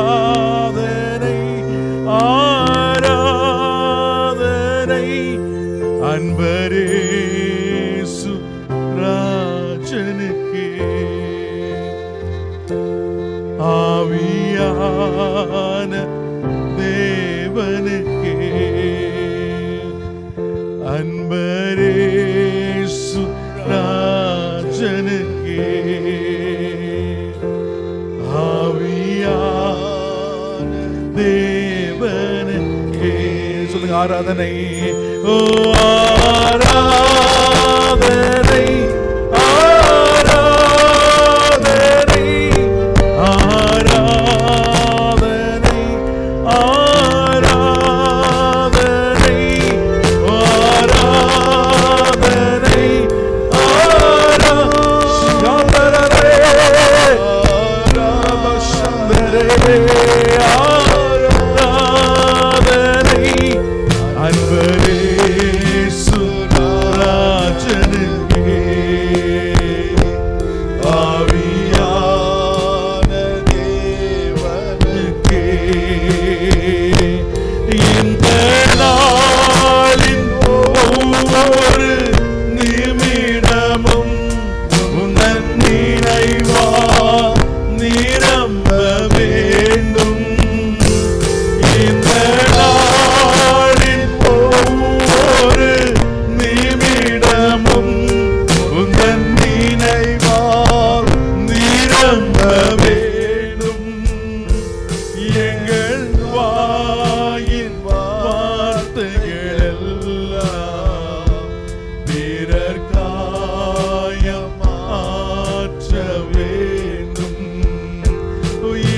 ஆராதனை ஆராதனை அன்பரேசு ராஜனுக்கே. ஆவியான தேவனுக்கே அன்பரேசு ராஜனுக்கே. ஆவியான தேவனுக்கே சொல்லுங்க ஆராதனை. ஓ ஆராதனை ஆராதனை ஆராதனை ஆராதனை ஆராதனை ஆராதனை அன்பரேசு ராஜனுக்கே. ஆவியான தேவனுக்கே இந்த நாளின் ஒவ்வொரு நிமிடமும் உந்தன் நினைவா நிரம்ப வேண்டும். இந்த நாளின் ஒவ்வொரு நிமிடமும் உந்தன் நினைவால் நிரம்ப வேண்டும். எங்கள் வாயின் வார்த்தைகள் எல்லாம் பிறர் காயம் ஆற்ற வேண்டும்.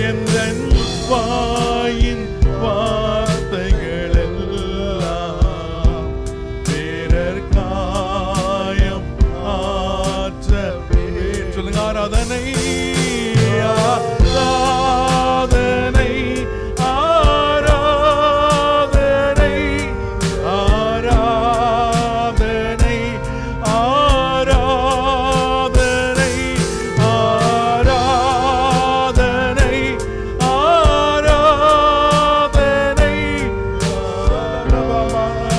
எந்தன் வாயின் வார்த்தைகள் எல்லாம் பிறர் காயம் ஆற்ற வேண்டும். சொல்லுங்க ஆராதனை ஆராதனை ஆராதனை ஆராதனை ஆராதனை ஆராதனை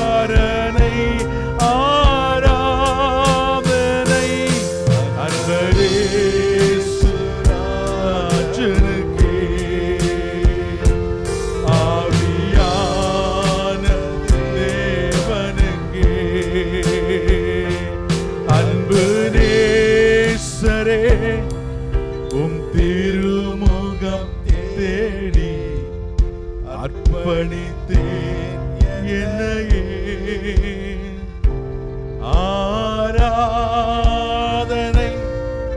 ஆராதனை ஆராதனை அன்பரேசு ராஜனுக்கே. ஆவியான தேவனுக்கே அன்பு நேசரே உம் திருமுகம் தேடி அர்ப்பணித்தேன் என்னையே. ஆராதனை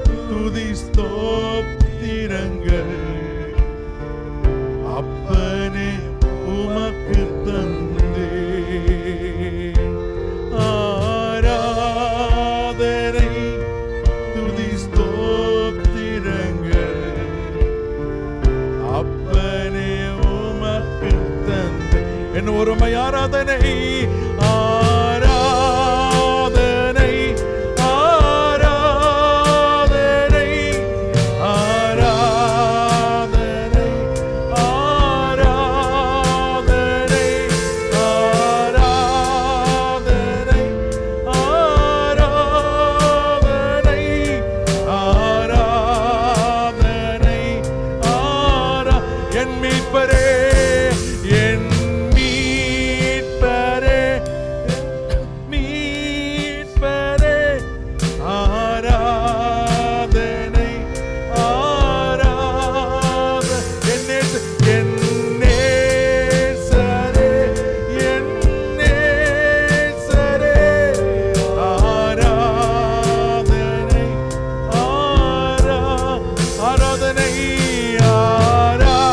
துதி ஸ்தோத்திரங்கள் அப்பனே உமக்கு தந்தே. ஆராதனை துதி ஸ்தோத்திரங்கள் அப்பனே உமக்கு தந்தே. என்ன ஒருமை ஆராதனை ஆராதனை ஆராதனை ஆராதனை ஆராதனை ஆராதனை ஆராதனை ஆராதனை என் மீட்பரே என் மீட்பரே மீட்பரே ஆராதனை ஆராதனை என் நேசரே என் நேசரே ஆராதனை ஆராதனை ஆராதனை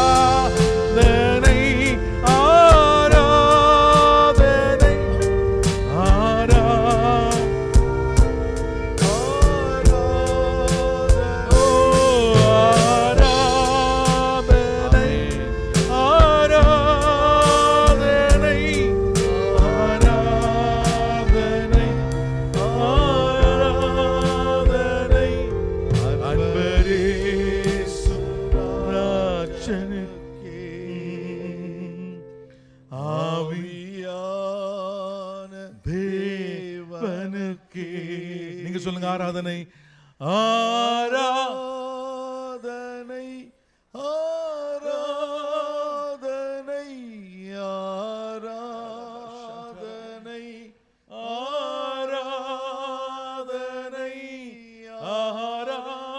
ஆராதனை ஆராதனை ஆராதனை ஆராதனை ஆராதனை ஆராதனை.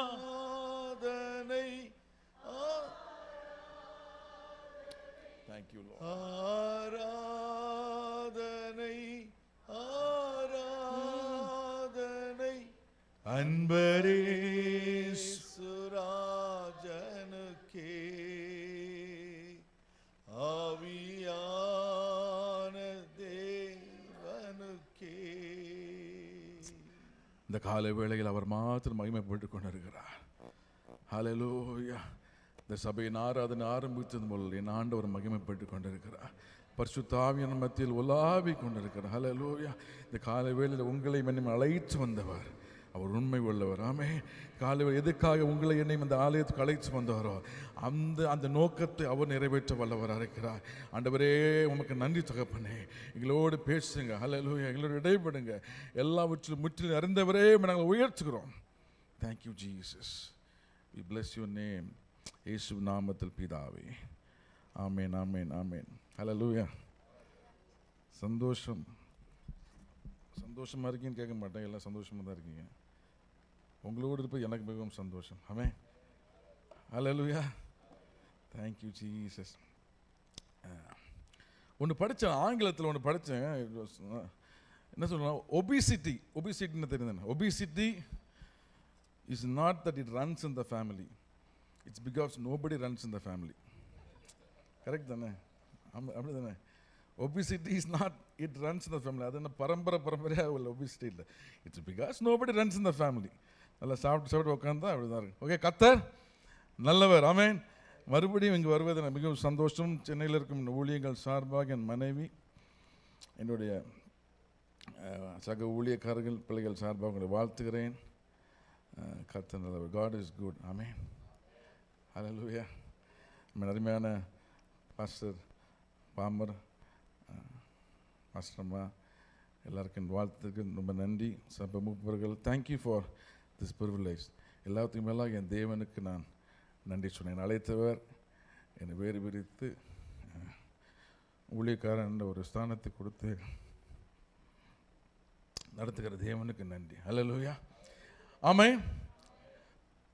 Thank you, Lord. ஆராதனை ஆராதனை அன்பரே சுராஜனுக்கே ஆவியான தேவனுக்கே. இந்த காலை வேளையில் அவர் மாத்திரம் மகிமைப்பட்டுக் கொண்டிருக்கிறார். ஹல்லேலூயா. இந்த சபையின் ஆராதனை ஆரம்பித்தது முதல் என் ஆண்டவர் மகிமைப்பட்டுக் கொண்டிருக்கிறார். பரிசுத்த ஆவியான மத்தியில் உலாவி கொண்டிருக்கிறார். ஹல்லேலூயா. இந்த காலை வேளையில் உங்களை என்னை அழைத்து வந்தவர் அவர் உண்மை உள்ளவர். ஆமே. காலையில் எதுக்காக உங்களை என்னையும் அந்த ஆலயத்துக்கு அழைத்து வந்தாரோ அந்த நோக்கத்தை அவர் நிறைவேற்ற வல்லவராக இருக்கிறார். ஆண்டவரே உமக்கு நன்றி தகப்பனே. எங்களோடு பேசுங்க. ஹல்லேலூயா. எங்களோடு இடைப்படுங்க. எல்லாவற்றிலும் முற்றிலும் அறிந்தவரே நாங்கள் உயர்த்துகிறோம். Thank you Jesus. We bless your name. இயேசு நாமத்தில் பிதாவே. ஆமேன் ஆமேன் ஆமேன். ஹல்லேலூயா. சந்தோஷமாக இருக்கீங்கன்னு கேட்க மாட்டேன். எல்லாம் சந்தோஷமாக தான் இருக்கீங்க. உங்களோடு இருப்பது எனக்கு மிகவும் சந்தோஷம். ஆமென். ஹல்லேலூயா. Thank you Jesus. ஒன்று படித்தேன், ஆங்கிலத்தில் ஒன்று படித்தேன். என்ன சொல்லணும், ஒபிசிட்டின்னு தெரியுது. Obesity is not that it runs in the family, it's because nobody runs in the family. Correct தானே? அப்படி தானே? Obesity is not it runs in the family. அது என்ன பரம்பரையாக உள்ள ஒபிசிட்டி இல்லை. It's because nobody runs in the family. நல்லா சாப்பிட்டு உட்காந்து அப்படி தான் இருக்கு. ஓகே, கர்த்தர் நல்லவர். ஆமென். மறுபடியும் இங்கே வருவது எனக்கு மிகவும் சந்தோஷம். சென்னையில் இருக்கும் ஊழியர்கள் சார்பாக என் மனைவி, என்னுடைய சக ஊழியக்காரர்கள், பிள்ளைகள் சார்பாக உங்களை வாழ்த்துகிறேன். கர்த்தர் நல்லவர். God is good. Amen. Hallelujah. அருமையான பாஸ்டர் பாமர், பாஸ்டர் அம்மா, எல்லாருக்கும் வாழ்த்துக்கு ரொம்ப நன்றி. சபை மூப்பர்கள், தேங்க்யூ ஃபார் திஸ் ப்ரிவிலேஜ். எல்லாத்துக்கும் மேலாக என் தேவனுக்கு நான் நன்றி சொன்னேன். அழைத்தவர் என்னை வேறு பிரித்து ஊழியக்காரன் என்ற ஒரு ஸ்தானத்தை கொடுத்து நடத்துகிற தேவனுக்கு நன்றி. ஹல்லேலூயா. ஆமென்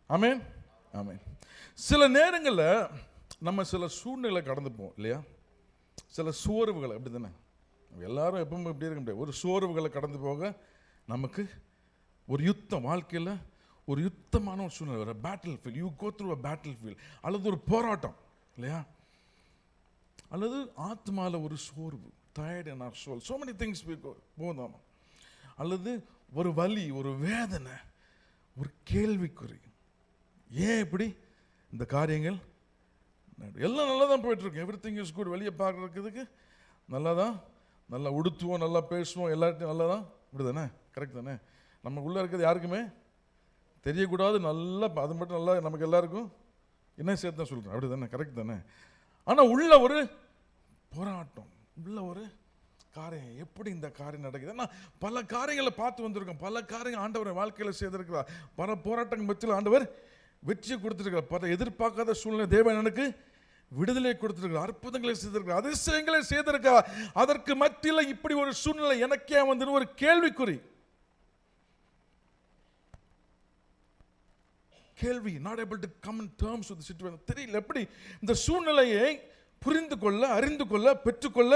ஆமென் ஆமென். சில நேரங்களில் நம்ம சில சூழ்நிலை கடந்து போவோம் இல்லையா? சில சோர்வுகளை, அப்படி தானே? எல்லாரும் எப்பவும் இப்படி இருக்க முடியாது. ஒரு சோர்வுகளை கடந்து போக நமக்கு ஒரு யுத்தம், வாழ்க்கையில் ஒரு யுத்தமான ஒரு சூழ்நிலை, ஒரு battlefield. You go through a battlefield. அல்லது ஒரு போராட்டம் இல்லையா? அல்லது ஆத்மாவில் ஒரு சோர்வு, tired in our soul, so many things போதாம். அல்லது ஒரு வலி, ஒரு வேதனை, ஒரு கேள்விக்குறி. ஏன் இப்படி இந்த காரியங்கள்? எல்லாம் நல்லா தான் போயிட்டுருக்கு. Every thing is good. வெளியே பார்க்குறதுக்கு நல்லா தான், நல்லா உடுத்துவோம், நல்லா பேசுவோம், எல்லார்ட்டையும் நல்லா தான். இப்படி தானே? கரெக்ட் தானே? நம்ம உள்ளே இருக்கிறது யாருக்குமே தெரியக்கூடாது. நல்லா அது மட்டும் நல்லா நமக்கு எல்லாருக்கும் என்ன சேர்த்து தான் சொல்கிறேன். அப்படி தானே? கரெக்ட் தானே? ஆனால் உள்ள ஒரு போராட்டம், உள்ள ஒரு காரியம். எப்படி இந்த காரியம் நடக்குது? நான் பல காரியங்களை பார்த்து வந்திருக்கோம். பல காரியங்கள் ஆண்டவர் வாழ்க்கையில் செய்திருக்கிறார். பல போராட்டங்கள் மத்தியில் ஆண்டவர் வெற்றியை கொடுத்துருக்கிறார். பல எதிர்பார்க்காத சூழ்நிலை தேவன் எனக்கு விடுதலை கொடுத்திருக்கிறார். அற்புதங்களை செய்திருக்கிறார். அதிசயங்களை செய்திருக்கிறார். அதற்கு மத்தியில் இப்படி ஒரு சூழ்நிலை எனக்கே வந்து ஒரு கேள்விக்குறி, கேள்வி. not able to come in terms with the situation. தெரியல எப்படி இந்த சூழ்நிலையை புரிந்து கொள்ள, அறிந்து கொள்ள, பெற்றுக்கொள்ள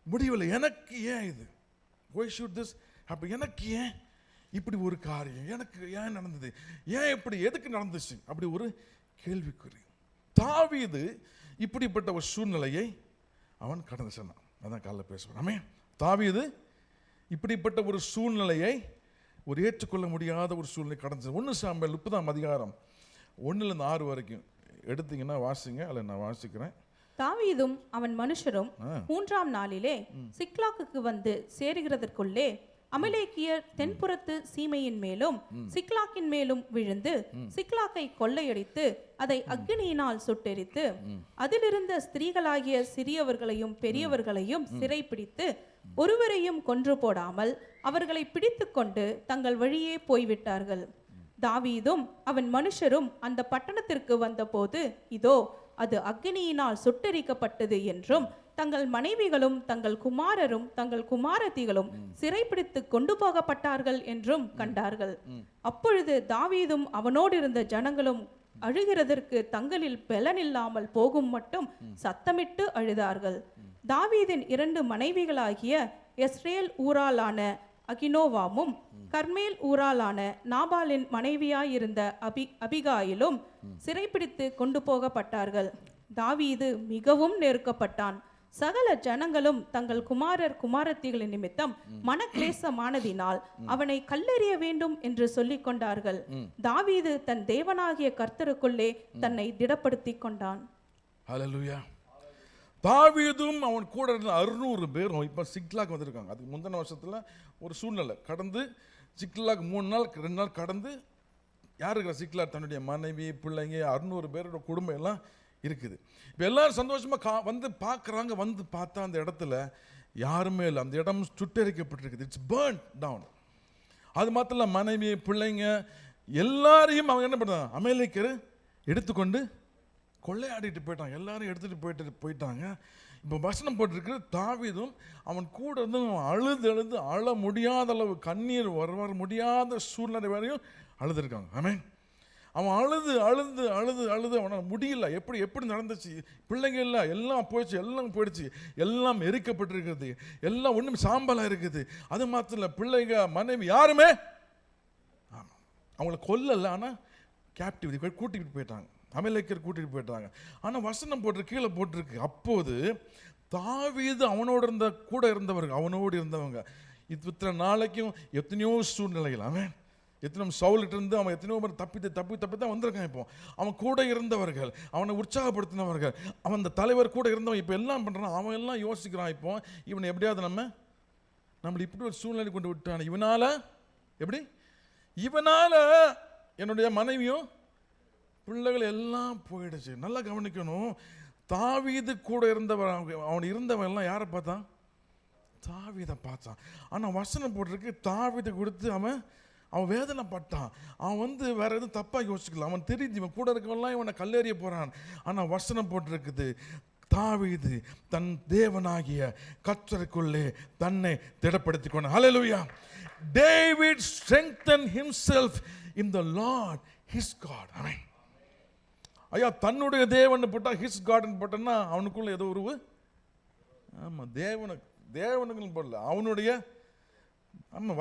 முடியவில்லை. எனக்கு ஏன் இது? why should this happen? எனக்கு ஏன் இப்படி ஒரு காரியம் எனக்கு ஏன் நடந்தது? ஏன் இப்படி எதுக்கு நடந்துச்சு? அப்படி ஒரு கேள்விக்குறி. தாவீது இப்படிப்பட்ட ஒரு சூழ்நிலையை அவன் கடந்து சென்றான். அதான் காலைல பேசுவேன். ஆமென். தாவீது இப்படிப்பட்ட ஒரு சூழ்நிலையை, ஒரு ஏற்றுக்கொள்ள முடியாத ஒரு சூழ்நிலை கடந்து. 1 சாமுவேல் 30ஆம் அதிகாரம் 1-6 வரைக்கும் எடுத்தீங்கன்னா வாசிங்க. அல்ல நான் வாசிக்கிறேன். தாவீதும் அவன் மனுஷரும் 3ஆம் நாளிலே சிக்லாகுக்கு வந்து சேருகிறதற்குள்ளே அமலேக்கியர் தென்புறத்து சீமையின் மேலும் சிக்லாக்கின் மேலும் விழுந்து சிக்லாக்கை கொள்ளையடித்து அதை அக்கினியினால் சுட்டெரித்து அதிலிருந்த ஸ்திரீகளாகிய சிறியவர்களையும் பெரியவர்களையும் சிறைப்பிடித்து ஒருவரையும் கொன்று போடாமல் அவர்களை பிடித்து கொண்டு தங்கள் வழியே போய்விட்டார்கள். தாவீதும் அவன் மனுஷரும் அந்த பட்டணத்திற்கு வந்தபோது இதோ அது அக்கினியினால் சுட்டெரிக்கப்பட்டது என்றும் தங்கள் மனைவிகளும் தங்கள் குமாரரும் தங்கள் குமாரத்திகளும் சிறைப்பிடித்து கொண்டு போகப்பட்டார்கள் என்றும் கண்டார்கள். அப்பொழுது தாவீதும் அவனோடு இருந்த ஜனங்களும் அழுகிறதற்கு தங்களில் பலனில்லாமல் போகும் மட்டும் சத்தமிட்டு அழுதார்கள். தாவீதின் 2 மனைவிகளாகிய எஸ்ரேல் ஊராளான அகினோவாமும் கர்மேல் ஊராளான நாபாலின் மனைவியாயிருந்த அபிகாயிலும் சிறைப்பிடித்து கொண்டு போகப்பட்டார்கள். தாவீது மிகவும் நெருக்கப்பட்டான். சகல ஜனங்களும் தங்கள் குமாரர் குமாரத்திகளின் நிமித்தம் மனக்லேசமானதினால் அவனை கல்லெறிய வேண்டும் என்று சொல்லிக் கொண்டார்கள். தாவீது தன் தேவனாகிய கர்த்தருக்குள்ளே தன்னை திடப்படுத்தி கொண்டான். ஹல்லேலூயா. தாவீதும் அவன் கூட இருந்த 600 பேரும் இப்போ சிக்லாக் வந்திருக்காங்க. அதுக்கு முந்தின வருஷத்தில் ஒரு சூழ்நிலை கடந்து சிக்லாக் 3 நாள் 2 நாள் கடந்து யார் இருக்கிற சிக்லாக் தன்னுடைய மனைவி பிள்ளைங்க 600 பேரோட குடும்பம் எல்லாம் இருக்குது. இப்போ எல்லாரும் சந்தோஷமாக வந்து பார்க்குறாங்க. வந்து பார்த்தா அந்த இடத்துல யாருமே இல்லை. அந்த இடம் சுட்டெரிக்கப்பட்டிருக்குது. It's burnt down. அது மாத்திரம் இல்லை, மனைவி பிள்ளைங்க எல்லாரையும் அவங்க என்ன பண்ணுறாங்க, அமலேக்கியர் எடுத்துக்கொண்டு கொள்ளையாடிட்டு போயிட்டாங்க. எல்லாரும் எடுத்துகிட்டு போயிட்டாங்க. இப்போ வசனம் போட்டிருக்கு, தாவீதும் அவன் கூட இருந்து அழுது அழ முடியாத அளவு கண்ணீர் வர முடியாத சூழ்நிலை வரையும் அழுதுருக்காங்க. ஆமென். அவன் அழுது அவனால் முடியல. எப்படி நடந்துச்சு, பிள்ளைங்க இல்லை, எல்லாம் போயிடுச்சு, எல்லாம் எரிக்கப்பட்டிருக்கிறது, எல்லாம் ஒன்றும் சாம்பலாக இருக்குது. அது மாத்திரம் இல்லை, பிள்ளைங்க மனைவி யாருமே ஆமாம் அவங்கள கொல்லலை, ஆனால் கேப்டிவிட்டி கூட்டிகிட்டு போயிட்டாங்க. அமலேக்கியர் கூட்டிகிட்டு போயிட்டாங்க. ஆனால் வசனம் போட்டிருக்கு, கீழே போட்டிருக்கு, அப்போது தாவீது அவனோடு கூட இருந்தவர்கள், அவனோடு இருந்தவங்க இத்தனை நாளைக்கும் எத்தனையோ சூழ்நிலைகள், அவன் எத்தனையோ சவுலிட்டு இருந்து அவன் எத்தனையோ பேர் தப்பி தான் வந்திருக்கான். இப்போ அவன் கூட இருந்தவர்கள், அவனை உற்சாகப்படுத்தினவர்கள், அவன் அந்த தலைவர் கூட இருந்தவன் இப்போ எல்லாம் பண்ணுறான். அவன் எல்லாம் யோசிக்கிறான், இப்போ இவனை எப்படியாவது நம்மளை இப்படி ஒரு சூழ்நிலை கொண்டு விட்டான், இவனால என்னுடைய மனைவியும் பிள்ளைகள் எல்லாம் போயிடுச்சு. நல்லா கவனிக்கணும். தாவீது கூட அவன் இருந்தவன் எல்லாம் யாரை பார்த்தான், தாவீதை பார்த்தான். ஆனால் வசனம் போட்டிருக்கு, தாவீதை கொடுத்து அவன் வேதனைப்பட்டான். அவன் வேற எதுவும் தப்பாக யோசிக்கல. அவன் தெரிஞ்சு இவன் கூட இருக்கவெல்லாம் இவனை கல்லெறிய போறான். ஆனால் வசனம் போட்டிருக்குது, தாவீது தன் தேவனாகிய கர்த்தருக்குள்ளே தன்னை திடப்படுத்திக் கொண்டான். ஹல்லேலூயா. David strengthened himself in the Lord his God. ஆமென். ஐயா, தன்னுடைய தேவன் போட்டா ஹிஸ் காட்னு போட்டோன்னா அவனுக்குள்ள ஏதோ உருவு. ஆமாம், தேவனுக்கு போடல, அவனுடைய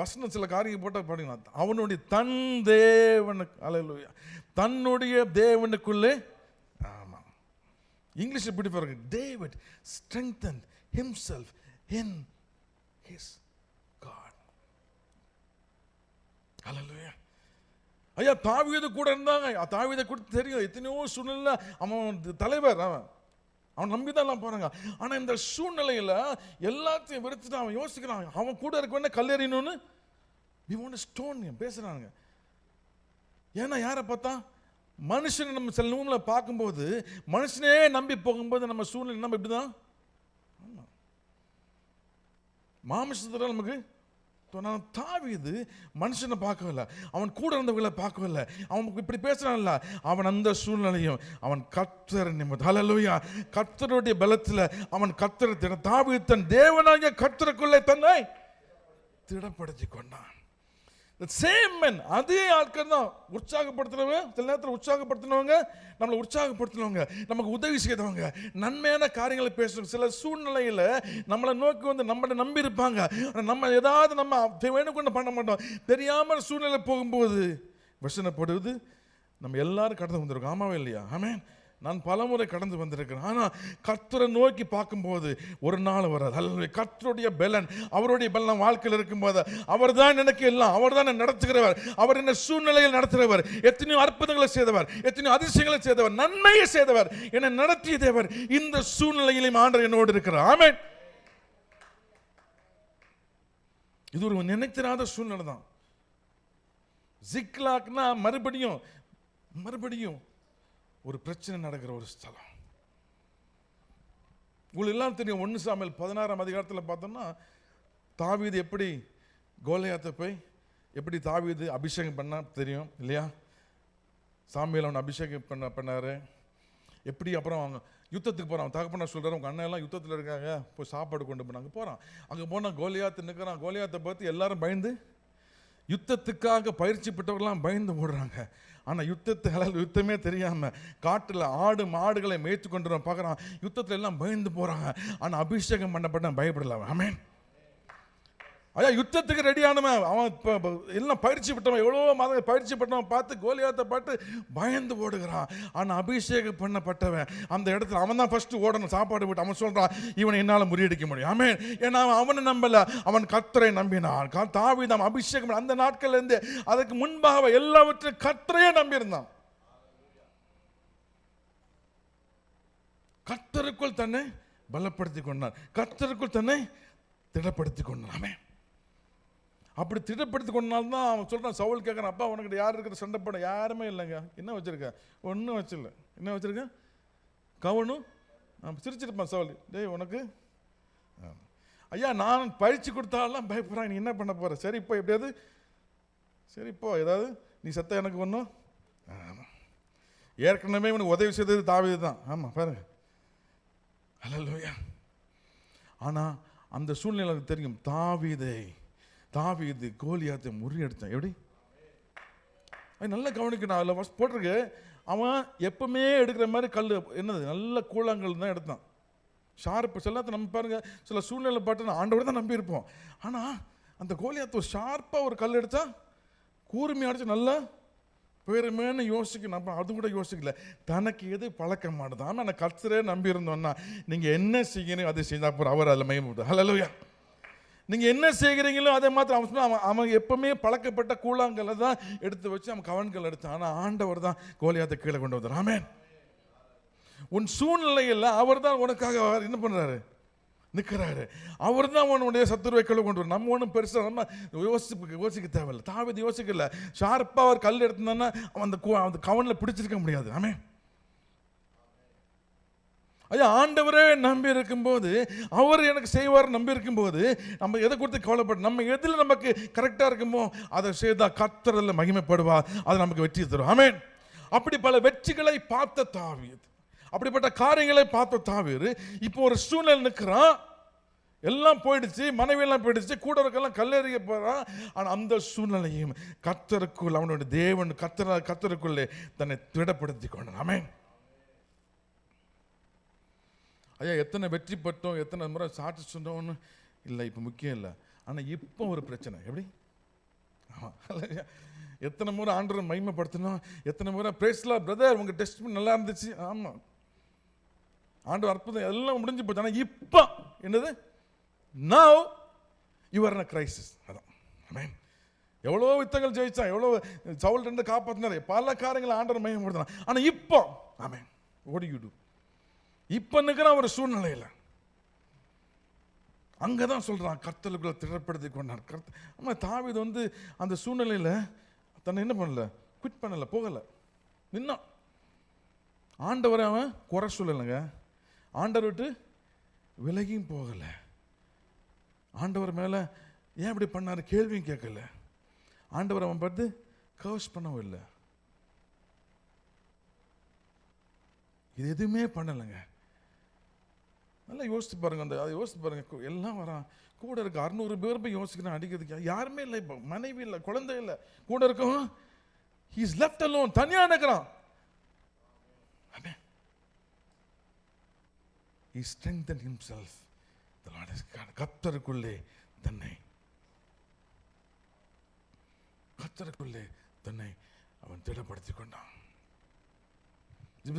வசனம் சில காரியம் போட்டால் பாருங்க, அவனுடைய தன் தேவனுக்கு, அல்லேலூயா, தன்னுடைய தேவனுக்குள்ளே. ஆமாம், இங்கிலீஷ் எப்படி பாருங்க, David strengthened himself in his God. அல்லேலூயா. ஐயா, தாவீது கூட இருந்தாங்க. தாவீதை கொடுத்து தெரியும், எத்தனையோ சூழ்நிலை அவன் தலைவர், அவன் நம்பிதான் எல்லாம் போறாங்க. ஆனால் இந்த சூழ்நிலையில் எல்லாத்தையும் வெறுத்துட்டு அவன் யோசிக்கிறான், அவன் கூட இருக்க வேண்டிய கல்லெறியணும்னு ஸ்டோன் பேசுறாங்க. ஏன்னா யாரை பார்த்தா, மனுஷனை நம்ம சில நூலை பார்க்கும்போது, மனுஷனே நம்பி போகும்போது நம்ம சூழ்நிலை நம்ம இப்படிதான். மாமிசத்துல நமக்கு தாவீது மனுஷனை பார்க்கவில்லை, அவன் கூட இருந்தவர்களை பார்க்கவில்லை, அவன் இப்படி பேசுறான்ல, அவன் அந்த சூழ்நிலையும் அவன் கர்த்தர் நிமித்தம், ஹல்லேலூயா, கர்த்தருடைய பலத்தில் அவன் கர்த்தரை தாவீது தன் தேவனாகிய கர்த்தருக்குள்ளே தன்னை திடப்படுத்தி கொண்டான். சேம் மேன், அதே ஆட்கள் தான் உற்சாகப்படுத்தினவங்க. சில நேரத்தில் உற்சாகப்படுத்தினவங்க, நம்மளை உற்சாகப்படுத்தினவங்க, நமக்கு உதவி செய்தவங்க, நன்மையான காரியங்களை பேசுறவங்க. சில சூழ்நிலையில் நம்மளை நோக்கி நம்மளை நம்பி இருப்பாங்க. நம்ம ஏதாவது நம்ம வேணும் கொண்டு பண்ண மாட்டோம். தெரியாமல் சூழ்நிலை போகும்போது வசனப்படுவது நம்ம எல்லாரும் கடந்து வந்திருக்கோம். ஆமாவே இல்லையா? ஆமென். நான் பலமுறை கடந்து வந்திருக்கிறேன். ஆனால் கர்த்தரை நோக்கி பார்க்கும்போது ஒரு நாள் வராது. அல்ல, கர்த்தருடைய பலன், அவருடைய பலன் வாழ்க்கையில் இருக்கும்போது அவர் தான் எனக்கு எல்லாம், அவர் தான் நடத்துகிறவர், அவர் என்ன சூழ்நிலையில் நடத்துகிறவர், எத்தனையோ அற்புதங்களை செய்தவர், எத்தனையோ அதிசயங்களை செய்தவர், நன்மையை செய்தவர், என்னை நடத்திய தேவர். இந்த சூழ்நிலையிலும் ஆண்டவர் என்னோடு இருக்கிறார். ஆமென். இது ஒரு நினைத்திராத சூழ்நிலை தான். சிக்லாக்னா மறுபடியும் ஒரு பிரச்சனை நடக்கிற ஒரு ஸ்தலம். உங்களுக்கு எல்லாம் தெரியும், 1 சாமுவேல் 16ஆம் அதிகாரத்தில் பார்த்தோம்னா தாவீது எப்படி கோலியாத்தை போய் எப்படி தாவீது அபிஷேகம் பண்ண தெரியும் இல்லையா? சாமுவேல் அவன் அபிஷேகம் பண்ணாரு. எப்படி அப்புறம் அவங்க யுத்தத்துக்கு போகிறான். தகப்பனா சொல்கிறார், உங்கள் அண்ணன் எல்லாம் யுத்தத்தில் இருக்காங்க, போய் சாப்பாடு கொண்டு போனாங்க. போகிறான், அங்கே போனால் கோலியாத்து நிற்கிறான். கோலியாத்தை பார்த்து எல்லாரும் பயந்து, யுத்தத்துக்காக பயிற்சி பெற்றவர்கள்லாம் பயந்து ஓடுறாங்க. ஆனால் யுத்தமே தெரியாமல் காட்டில் ஆடு மாடுகளை மேய்ச்சி கொண்டு பார்க்குறான். யுத்தத்தில் எல்லாம் பயந்து போகிறாங்க. ஆனால் அபிஷேகம் பண்ணப்பட்ட பயப்படல. ஆமென். ஐயா, யுத்தத்துக்கு ரெடியானவன், அவன் இப்போ எல்லாம் பயிற்சி பெற்றவன், எவ்வளோ மாதம் பயிற்சி பெற்றவன் பார்த்து கோலியாத்தை பார்த்து பயந்து ஓடுகிறான். ஆனால் அபிஷேகம் பண்ணப்பட்டவன் அந்த இடத்துல அவன் தான் ஃபர்ஸ்ட் ஓடணும். சாப்பாடு போட்டு அவன் சொல்கிறான், இவனை என்னால் முறியடிக்க முடியும். ஆமென். ஏன்னா அவனை நம்பல, அவன் கர்த்தரை நம்பினான். தாவீது அபிஷேகம் அந்த நாட்கள்ல இருந்து அதுக்கு முன்பாக எல்லாவற்றையும் கர்த்தரையே நம்பியிருந்தான். கர்த்தருக்குள் தன்னை பலப்படுத்திக் கொண்டான், கர்த்தருக்குள் தன்னை திடப்படுத்திக் கொண்டான். ஆமென். அப்படி திடப்படுத்தி கொண்டால்தான் அவன் சொல்கிறான். சவுல் கேட்குறான், அப்பா உனக்கு யார் இருக்கிற சண்டை போட? யாருமே இல்லைங்க. என்ன வச்சுருக்க? ஒன்றும் வச்சில்ல. என்ன வச்சுருக்க? கவனும். சிரிச்சிருப்பான் சவுல். டேய் உனக்கு ஐயா நான் பயிற்சி கொடுத்தாலாம் பயப்படுறான், நீ என்ன பண்ண போகிற? சரி இப்போ எப்படியாவது சரிப்போ ஏதாவது நீ செத்த எனக்கு ஒன்றும். ஆமாம், ஏற்கனவே இவனுக்கு உதவி செய்தது தாவீது தான். ஆமாம் பாருங்க. அல்லேலூயா. ஆனால் அந்த சூழ்நிலை தெரியும், தாவீது கோலியாத்தை முறியடித்தான். எப்படி? நல்லா கவனிக்கணும். அதில் ஃபஸ்ட் போட்டிருக்கு, அவன் எப்பவுமே எடுக்கிற மாதிரி கல் என்னது நல்ல கூழாங்கல் தான் எடுத்தான். ஷார்ப்பு எல்லாத்தையும் நம்ம பாருங்க, சில சூழ்நிலை பாட்டு ஆண்டவர் தான் நம்பியிருப்போம். ஆனால் அந்த கோலியாத்தை ஒரு ஷார்ப்பாக ஒரு கல் எடுத்தா கூர்மையாக அடிச்சு நல்லா பெருமைன்னு யோசிக்கணும். அப்போ அது கூட யோசிக்கல, தனக்கு எது பழக்கமானது. ஆமாம், நான் கர்த்தரே நம்பி இருந்தோன்னா நீங்கள் என்ன செய்யணும் அதை செய்தால் போகிற அவர் அதில் மகிமை. ஹல்லேலூயா. நீங்கள் என்ன செய்கிறீங்களோ அதை மாத்திரம் அவன் எப்பவுமே பழக்கப்பட்ட கூழாங்கல்லை தான் எடுத்து வச்சு அவன் கவன்கள் எடுத்தான். ஆனால் ஆண்டவர் தான் கோலியாத்தை கீழே கொண்டு வந்தார். ஆமென். உன் சூழ்நிலையில் அவர் தான் உனக்காக என்ன பண்ணுறாரு? நிற்கிறாரு. அவர் தான் உன்னுடைய சத்துருவை கீழே கொண்டு வரும். நம்ம ஒன்றும் பெருசாக நம்ம யோசிக்க தேவையில்லை. தாவீது யோசிக்கல. ஷார்ப்பாக அவர் கல் எடுத்தான்னா அவன் அந்த கவனில் பிடிச்சிருக்க முடியாது. ஆமென். ஐயா, ஆண்டவரே நம்பி இருக்கும்போது, அவர் எனக்கு செய்வார் நம்பி இருக்கும்போது நம்ம எதை கொடுத்து கவலைப்பட, நம்ம எதில் நமக்கு கரெக்டாக இருக்குமோ அதை செய்தால் கர்த்தரில் மகிமைப்படுவா, அது நமக்கு வெற்றி தரும். ஆமென். அப்படி பல வெற்றிகளை பார்த்த தாவீது, அப்படிப்பட்ட காரியங்களை பார்த்த தாவீது இப்போ ஒரு சூழ்நிலை நிற்கிறான். எல்லாம் போயிடுச்சு, மனைவியெல்லாம் போயிடுச்சு, கூட இருக்கலாம் கல்லெறிய போகிறான். ஆனால் அந்த சூழ்நிலையும் கர்த்தருக்குள் அவனுடைய தேவன் கர்த்தருக்குள்ளே தன்னை திடப்படுத்தி கொண்டான். ஆமென். ஐயா, எத்தனை வெற்றி பெற்றோம், எத்தனை முறை சாட்சி சொன்னோன்னு இல்லை, இப்போ முக்கியம் இல்லை. ஆனால் இப்போ ஒரு பிரச்சனை. எப்படி? ஆமாம், எத்தனை முறை ஆண்டவரை மகிமைப்படுத்தணும், எத்தனை முறை பிரேஸ்லா பிரதர் உங்கள் டெஸ்ட் நல்லா இருந்துச்சு. ஆமாம், ஆண்டவர் அற்புதம் எல்லாம் முடிஞ்சு போச்சு. ஆனால் இப்போ என்னது? Now you are in a crisis. அதான். ஆமென். எவ்வளோ யுத்தங்கள் ஜெயிச்சான், எவ்வளோ சவுல் இருந்து காப்பாற்றினார், பல காரியங்களை ஆண்டவர் மகிமைப்படுத்தினான். ஆனால் இப்போ ஆமென், what do you do? இப்போ நிற்கிற ஒரு சூழ்நிலையில் அங்கே தான் சொல்கிறான், கர்த்தருக்குள்ள திடப்படுத்தி கொண்டார். ஆமாம், தாவீது அந்த சூழ்நிலையில் தன்னை என்ன பண்ணல, குவிட் பண்ணலை, போகலை, நின்னான். ஆண்டவரை அவன் குறை சொல்லலைங்க, ஆண்டவர் விட்டு விலகியும் போகலை, ஆண்டவர் மேலே ஏன் இப்படி பண்ணார் கேள்வியும் கேட்கல, ஆண்டவர் அவன் பார்த்து கர்ஸ் பண்ணவும் இல்லை, இது எதுவுமே பண்ணலைங்க. நல்லா யோசித்து பாருங்க, அதை யோசித்து பாருங்க. எல்லாம் வரான், கூட இருக்க 600 பேர் போய் யோசிக்கிறான் அடிக்கிறதுக்கு, யாருமே இல்லை, இப்போ மனைவி இல்லை, குழந்தை இல்லை, கூட இருக்கவன் he is left alone, தனியாக நிற்கிறான். he strengthened himself, the Lord is God. கர்த்தருக்குள்ளே தன்னை அவன் திடப்படுத்திக் கொண்டான்.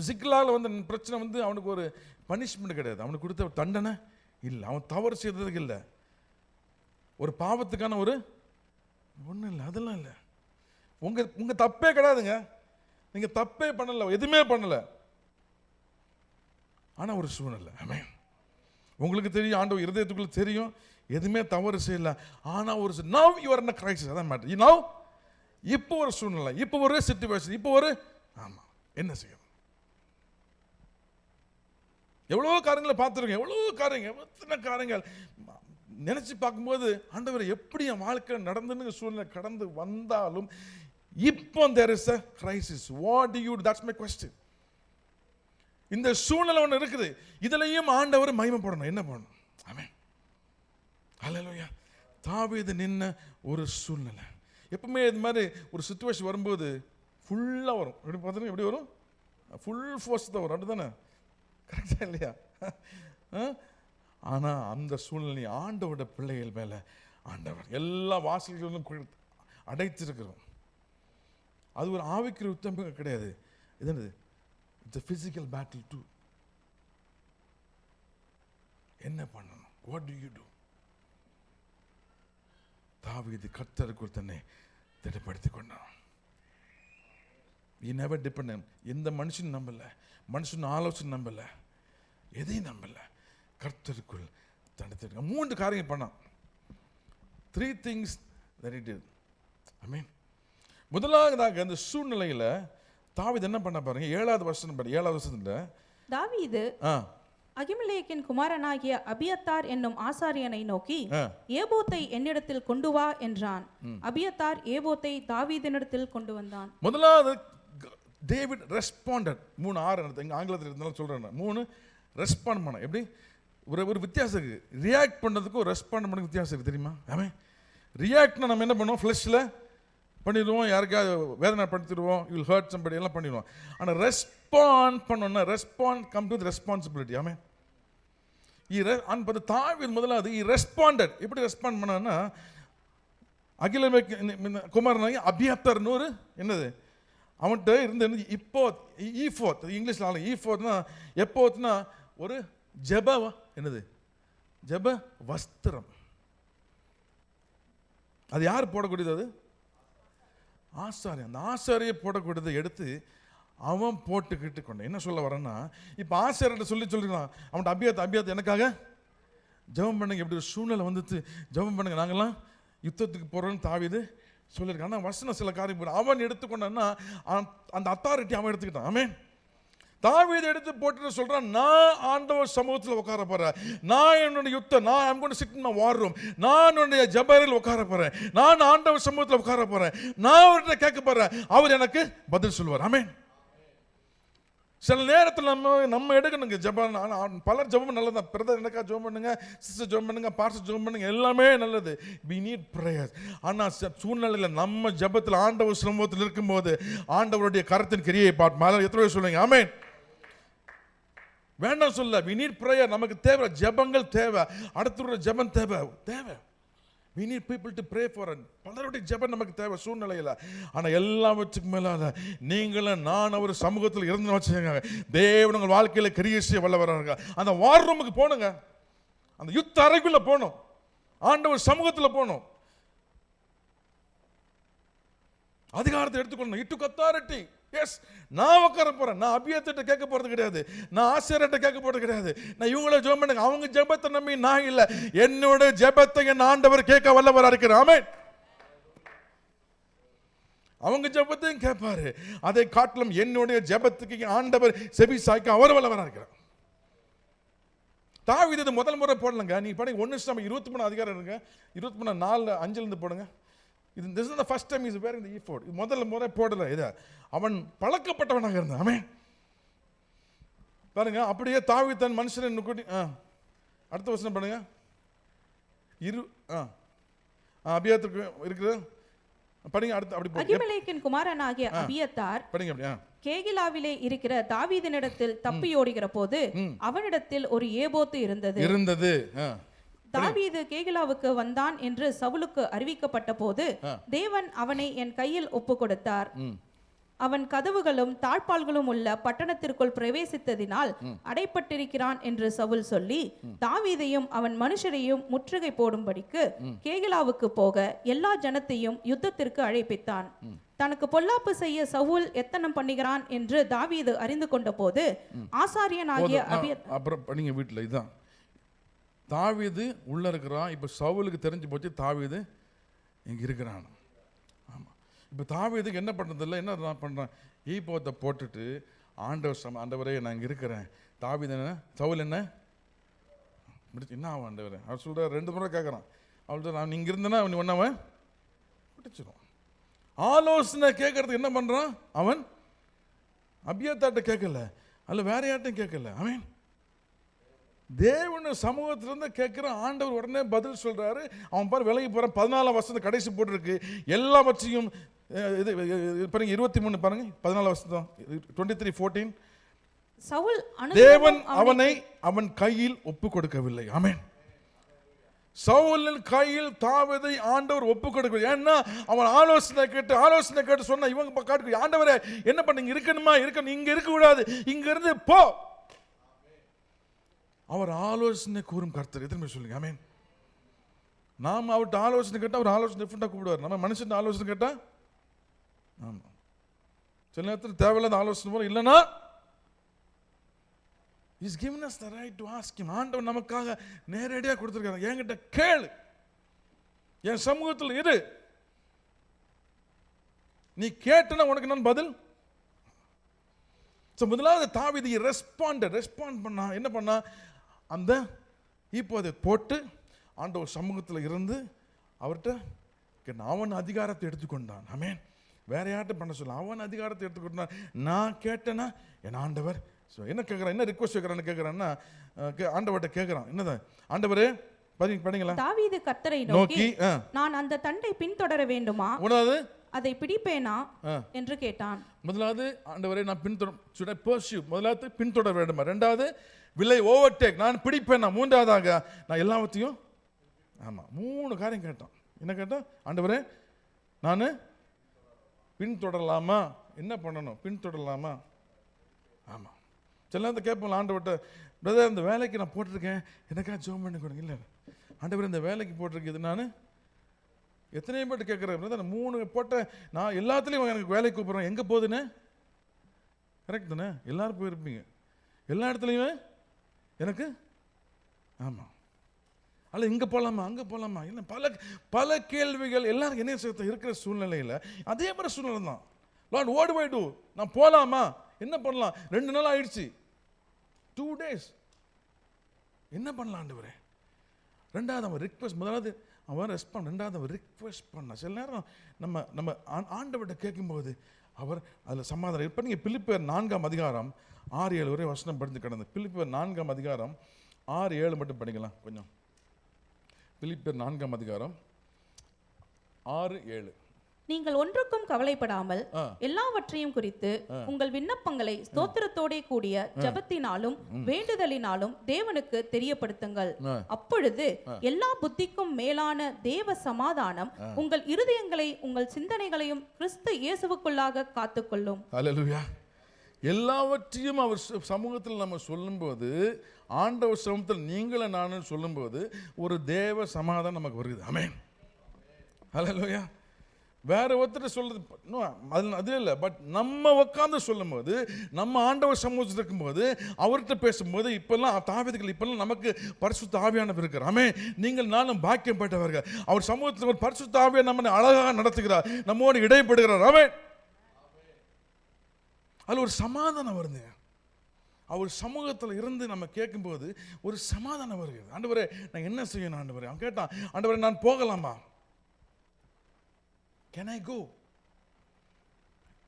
சிக்கலால் பிரச்சனை அவனுக்கு ஒரு பனிஷ்மெண்ட் கிடையாது, அவனுக்கு கொடுத்த தண்டனை இல்லை, அவன் தவறு செய்ததுக்கு இல்லை, ஒரு பாவத்துக்கான ஒரு ஒன்றும் இல்லை, அதெல்லாம் இல்லை. உங்கள் தப்பே கிடையாதுங்க, நீங்கள் தப்பே பண்ணலை, எதுவுமே பண்ணலை. ஆனால் ஒரு சூழ்நிலை. ஆமென். உங்களுக்கு தெரியும், ஆண்டவர் இருதயத்துக்குள்ள தெரியும், எதுவுமே தவறு செய்யல. ஆனால் ஒரு now you are in a crisis, அதான் மேட்டர். now இப்போ ஒரு சூழ்நிலை, இப்போ ஒரு சிச்சுவேஷன், இப்போ ஒரு ஆமாம், என்ன செய்யணும்? எவ்வளோ காரியங்களை பார்த்துருக்கேன், எத்தனை காரியங்கள் நினைச்சு பார்க்கும்போது ஆண்டவர் எப்படி என் வாழ்க்கை நடந்துன்னு சூழ்நிலை கடந்து வந்தாலும் இப்போ there is a crisis. What do you do? That's my question. இந்த சூழ்நிலை ஒன்று இருக்குது, இதுலயும் ஆண்டவர் மகிமைப்படணும். என்ன பண்ணணும்? ஆமென், ஹல்லேலூயா. தாவீது நின்ன ஒரு சூழ்நிலை. எப்பவுமே இது மாதிரி ஒரு சிச்சுவேஷன் வரும்போது ஃபுல்லாக வரும். எப்படி பார்த்தீங்கன்னா எப்படி வரும்? ஃபுல் ஃபோர்ஸ் தான் வரும், அப்படி தானே? கரெக்டாக இல்லையா? ஆனால் அந்த சூழ்நிலை ஆண்டவரோட பிள்ளைகள் மேலே ஆண்டவர் எல்லா வாசல்களும் அடைத்திருக்கிறோம். அது ஒரு ஆவிக்கிற யுத்தம் கிடையாது. இது என்னது? It's a physical battle too. என்ன பண்ணணும்? What do you do? தாவீது கர்த்தருக்குள் தன்னை திடப்படுத்திக் கொண்டான். He never depended. எந்த மனுஷன் நம்பல, மனுஷன் ஆலோசனை நம்பல, எதையும் நம்பல, கர்த்தருக்குள் தடுத்து 3 காரியம் பண்ணான். 3 things that he did. ஆமென். முதலாவதாக அந்த சூழ்நிலையில் தாவீது என்ன பண்ண பாருங்க, 7வது வசனத்துல தாவீது அகிமெலேக்கின் குமாரனாகிய அபியத்தார் என்னும் ஆசாரியனை நோக்கி ஏபோத்தை என்னிடத்தில் கொண்டு வா என்றான். அபியத்தார் ஏபோத்தை தாவீதினிடத்தில் கொண்டு வந்தான். முதலாவது டேவிட் ரெஸ்பாண்டட். 3:6 ஆங்கிலத்தில் இருந்தாலும் சொல்றேன். 3 ரெஸ்பாண்ட் பண்ண. எப்படி? ஒரு வித்தியாசம் இருக்கு. ரியாக்ட் பண்ணுறதுக்கும் ரெஸ்பாண்ட் பண்ண வித்தியாசம் இருக்கு, தெரியுமா? ஆமாம். ரியாக்ட்னா நம்ம என்ன பண்ணுவோம்? ஃப்ளஷில் பண்ணிடுவோம், யாருக்காவது வேதனை படுத்திடுவோம், யூ வில் ஹர்ட் சம்படி, எல்லாம் பண்ணிடுவோம். ஆனால் ரெஸ்பாண்ட் பண்ணோன்னா ரெஸ்பாண்ட் கம் டு ரெஸ்பான்சிபிலிட்டி. ஆமாம். தாவீது முதலாவது ரெஸ்பாண்டட். எப்படி ரெஸ்பாண்ட் பண்ணா, அகிலேமெக்கு குமாரனாகி அபியத்தார்னு ஒரு என்னது அவன்கிட்ட இருந்து இப்போ ஈஃபோத், இங்கிலீஷில் ஈஃபோத்னா எப்போத்னா ஒரு ஜெப என்னது ஜெப வஸ்திரம். அது யார் போடக்கூடியது? அது ஆசாரியன். அந்த ஆசாரியை போடக்கூடியதை எடுத்து அவன் போட்டுக்கிட்டு கொண்டான். என்ன சொல்ல வரேன்னா, இப்போ ஆசாரியர்கிட்ட சொல்லிருக்கான் அவன்கிட்ட, அபியாத் எனக்காக ஜெபம் பண்ணுங்க. எப்படி ஒரு சூழ்நிலை வந்துட்டு ஜெபம் பண்ணுங்க, நாங்கள்லாம் யுத்தத்துக்கு போகிறோன்னு தாவீது சொல்லியிருக்கான். ஆனால் வசனம் சில காரியம் அவன் எடுத்துக்கொண்டான்னா அந்த அத்தாரிட்டி அவன் எடுத்துக்கிட்டான். ஆமென். தாவீது எடுத்து போட்டு சொல்றான், நான் ஆண்டவர் சமூகத்தில் உட்கார போறேன், நான் என்னுடைய யுத்தம், நான் I'm going to sit in my war room, நான் என்னுடைய ஜபரில் உட்கார போறேன், நான் ஆண்டவர் சமூகத்தில் உட்கார போறேன், நான் அவர்கிட்ட கேட்க போறேன், அவர் எனக்கு பதில் சொல்வார். ஆமென். சில நேரத்தில் நம்ம எடுக்கணுங்க ஜெபம். பலர் ஜெபம் நல்லதான். பிரதர் எனக்கா ஜெபம் பண்ணுங்க, சிஸ்டர் ஜெபம் பண்ணுங்க, பாஸ்டர் ஜெபம் பண்ணுங்க, எல்லாமே நல்லது. we need prayers. ஆனால் சூழ்நிலையில் நம்ம ஜெபத்தில் ஆண்டவர் சமூகத்தில் இருக்கும்போது ஆண்டவருடைய கரத்தின் கிரியை பார்த்து எத்தனை பேர் சொல்லுங்க ஆமென். வேண்டாம் சொல்ல, we need prayer. நமக்கு தேவை ஜெபங்கள், தேவை அடுத்த ஜெபம் தேவை. we need people to pray for us. பலருடைய ஜெபம் நமக்கு தேவை சூழ்நிலையில். ஆனால் எல்லாவற்றுக்கும் மேலாக நீங்களும் நான் ஒரு சமூகத்தில் இருந்து வச்சுங்க, தேவன் உங்கள் வாழ்க்கையில் கிரியை செய்ய வல்லவராக. அந்த வார் ரூமுக்கு போனுங்க, அந்த யுத்த அறைக்குள்ள போகணும், ஆண்டவர் சமூகத்தில் போகணும், அதிகாரத்தை எடுத்துக்கொள்ளணும். It took authority. எஸ், நான் உட்கார போறேன். நான் அபியத்திட்ட கேட்க போறது கிடையாது, நான் ஆசிரியர்கிட்ட கேட்க போறது கிடையாது. நான் இவங்கள ஜெபம் பண்ணுங்க, அவங்க ஜெபத்தை நம்பி நான் இல்லை, என்னோட ஜெபத்தை என் ஆண்டவர் கேட்க வல்லவரா இருக்கிறார். ஆமென். அவங்க ஜெபத்தையும் கேட்பாரு, அதை காட்டிலும் என்னுடைய ஜெபத்துக்கு ஆண்டவர் செவி சாய்க்க அவர் வல்லவரா இருக்கிறார். தாவீது முதல் முறை போடலங்க. நீ படிங்க 1 அதிகாரம் இருங்க, 23:4-5 போடுங்க. This is the first time he is wearing the ephod. முதல்ல முறை போடல. இதை அவன் பழக்கப்பட்டவனாக இருந்தான். ஆமென். பாருங்க, அப்படியே தாவீது தன் மனுஷனை கூட்டி அடுத்த வசனம் பண்ணுங்க. அபியத்தாருக்கு இருக்கிற படிங்க அடுத்து. அப்படி அகிமெலேக்கின் குமாரனாகிய அபியத்தார் படிங்க. அப்படியே கேகிலாவிலே இருக்கிற தாவீதினிடத்தில் தப்பி ஓடுகிற போது அவனிடத்தில் ஒரு ஏபோத்து இருந்தது. தாவீது கேகிலாவுக்கு வந்தான் என்று சவுலுக்கு அறிவிக்கப்பட்ட போது தேவன் அவனை என் கையில் ஒப்பு கொடுத்தார். அவன் கதவுகளும் தாழ்பால்களும் உள்ள பட்டணத்திற்குள் பிரவேசித்ததினால் அடைப்பட்டிருக்கிறான் என்று சவுல் சொல்லி தாவீதையும் அவன் மனுஷரையும் முற்றுகை போடும்படிக்கு கேகிலாவுக்கு போக எல்லா ஜனத்தையும் யுத்தத்திற்கு அழைப்பித்தான். தனக்கு பொல்லாப்பு செய்ய சவுல் எத்தனம் பண்ணுகிறான் என்று தாவீது அறிந்து கொண்ட போது ஆசாரியனாகிய அப்புறம் நீங்க வீட்டில் இதான் தாவீது உள்ள இருக்கிறான். இப்போ சவுலுக்கு தெரிஞ்சு போச்சு தாவீது இங்க இருக்கிறான். ஆமா, இப்போ தாவீதுக்கு என்ன பண்றதில்லை, என்ன பண்றான், ஈப்போத்தை போட்டுட்டு ஆண்டவரே நான் இங்க இருக்கிறேன். தாவீது என்ன, சவுல் என்ன முடிச்சு என்ன ஆகும் ஆண்டவரே, அவர் சொல்ற 2 முறை கேட்கறான். அவள் சொல்ற நான் இங்க இருந்தேன்னா அவன் ஒன்னவன் பிடிச்சிடும். ஆலோசனை கேட்கறதுக்கு என்ன பண்றான் அவன், அபியத்தாட்ட கேட்கல, அல்ல வேற யார்ட்டையும் கேட்கல, அவன் தேவன சமூகத்திலிருந்து கேட்கிற ஆண்டவர் உடனே பதில் சொல்றாரு. அவன் பாரு விலகி போறான். 14 வருஷம் கடைசி போட்டிருக்கு. எல்லாவற்றையும் இது பாருங்க 23 பாருங்க 14 வருஷம் 23:14. சவுல் தேவன் அவனை அவன் கையில் ஒப்பு கொடுக்கவில்லை. ஆமென். சவுலின் கையில் தாவீதை ஆண்டவர் ஒப்பு கொடுக்கவில்லை. ஏன்னா அவன் ஆலோசனை கேட்டு சொன்ன இவங்க காட்டு, ஆண்டவரே என்ன பண்ணீங்க, இருக்கணுமா இருக்கணும், இங்க இருக்க கூடாது, இங்க இருந்து போ. அவர் ஆலோசனை கூறும் கர்த்தர். எத்தனை பேர் சொல்லுங்க ஆமென். நாம் அவர்கிட்ட ஆலோசனை கேட்டால் அவர் ஆலோசனை டிஃப்ரெண்டாக கூப்பிடுவார். நம்ம மனுஷன் ஆலோசனை கேட்டால் ஆமாம் சில நேரத்தில் தேவையில்லாத ஆலோசனை போல இல்லைன்னா He's given us the right to ask him. ஆண்டவர் நமக்காக நேரடியாக கொடுத்துருக்காங்க. என்கிட்ட கேளு, என் சமூகத்தில் இரு, நீ கேட்டனா உனக்கு நான் பதில். முதலாவது தாவீது ரெஸ்பாண்ட் பண்ணா, என்ன பண்ணா, அந்த இப்போ அதை போட்டு ஆண்டவர் சமூகத்தில் இருந்து அவர்கிட்ட அவன் அதிகாரத்தை எடுத்துக்கொண்டான். ஆமென். வேற யார்கிட்ட பண்ண சொல்ல, அவன் அதிகாரத்தை எடுத்துக்கொண்டான். நான் கேட்டேன்னா என் ஆண்டவர் என்ன கேட்கிறான், என்ன ரிக்வெஸ்ட் கேட்கிறான்னு கேட்கிறான்னா, ஆண்டவர்கிட்ட கேட்கிறான். என்னதான் ஆண்டவரே படிங்களா, தாவீது கர்த்தரை நோக்கி நான் அந்த தண்டை பின்தொடர வேண்டுமா, உனது அதை பிடிப்பேனா என்று கேட்டான். முதலாவது ஆண்டவரே நான் முதலாவது பின்தொடர வேண்டுமா, ரெண்டாவது விலை ஓவர்டேக் நான் பிடிப்பேனா, மூன்றாவதாக நான் எல்லாவற்றையும் ஆமா 3 காரியம் கேட்டான். என்ன கேட்டான், ஆண்டவரே நான் பின்தொடரலாமா, என்ன பண்ணணும், பின்தொடரலாமா. ஆமா சில நேரத்தை கேட்போம் ஆண்டவர்கிட்ட, பிரதர் இந்த வேலைக்கு நான் போட்டிருக்கேன், எனக்காக ஜெபம் பண்ணி கொடுங்க. இல்லை ஆண்டவர் இந்த வேலைக்கு போட்டிருக்கேன், நான் எத்தனையோ பேர்ட்டு கேட்குறேன், பிரதர் 3 போட்டேன், நான் எல்லாத்துலேயும் எனக்கு வேலைக்கு கூப்பிட்றேன், எங்கே போகுதுன்னு. கரெக்ட் தானே, எல்லாரும் போயிருப்பீங்க, எல்லா இடத்துலையுமே எனக்கு ஆமாம் அல்ல இங்கே போகலாமா அங்கே போகலாமா, இல்லை பல கேள்விகள் எல்லாரும் என்ன சேர்த்து இருக்கிற சூழ்நிலையில் அதே மாதிரி சூழ்நிலை தான். Lord what to I to, நான் போகலாமா, என்ன பண்ணலாம், 2 நாள் ஆயிடுச்சு, 2 days என்ன பண்ணலாம் ஆண்டவரே. ரெண்டாவது அவன் ரிக்வெஸ்ட், முதலாவது அவன் ரெஸ்பாண்ட், ரெண்டாவது அவன் ரிக்வெஸ்ட் பண்ண. சில நேரம் நம்ம ஆண்டவர்கிட்ட கேட்கும்போது அவர் அதில் சமாதானம். இப்போ நீங்கள் பிலிப்பியர் 4ஆம் அதிகாரம் 6-7 ஒரே வசனம் படித்து கிடந்து, பிலிப்பியர் 4ஆம் அதிகாரம் 6-7 மட்டும் படிக்கலாம் கொஞ்சம். பிலிப்பியர் 4ஆம் அதிகாரம் 6-7. நீங்கள் ஒன்றுக்கும் கவலைப்படாமல் எல்லாவற்றையும் குறித்து உங்கள் விண்ணப்பங்களை ஸ்தோத்திரத்தோட கூடிய ஜெபத்தினாலும் வேண்டுதலினாலும் தேவனுக்கு தெரியப்படுத்துங்கள். அப்பொழுது எல்லா புத்திக்கும் மேலான தேவ சமாதானம் உங்கள் இருதயங்களை உங்கள் சிந்தனைகளையும் கிறிஸ்து இயேசுவுக்குள்ளாக காத்துக்கொள்ளும். அல்லேலூயா. எல்லாவற்றையும் அவர் சமூகத்தில் நம்ம சொல்லும்போது, ஆண்டவர் சமூகத்தில் நீங்களும் நானும் சொல்லும்போது ஒரு தேவ சமாதானம் நமக்கு வருது. ஆமென். அல்லேலூயா. வேற ஒருத்தர் சொல்றது அது இல்லை, பட் நம்ம உட்காந்து சொல்லும் போது, நம்ம ஆண்டவர் சமூகத்தில் இருக்கும்போது, அவர்கிட்ட பேசும்போது, இப்பெல்லாம் தாவீதுகள் இப்பெல்லாம் நமக்கு பரிசுத்த ஆவியானவர் இருக்கிறார். ஆமென். நீங்கள் நானும் பாக்கியம் பெற்றவர்கள். அவர் சமூகத்தில் ஒரு பரிசுத்த ஆவியை நம்ம அழகாக நடத்துகிறார், நம்மோடு இடைப்படுகிறார். ஆமென். அதில் ஒரு சமாதானம் வருது. அவர் சமூகத்தில் இருந்து நம்ம கேட்கும்போது ஒரு சமாதானம் வருகிறது. ஆண்டவரே நான் என்ன செய்யணும் ஆண்டவரே. அவன் கேட்டான், ஆண்டவரே நான் போகலாமா, Can I go?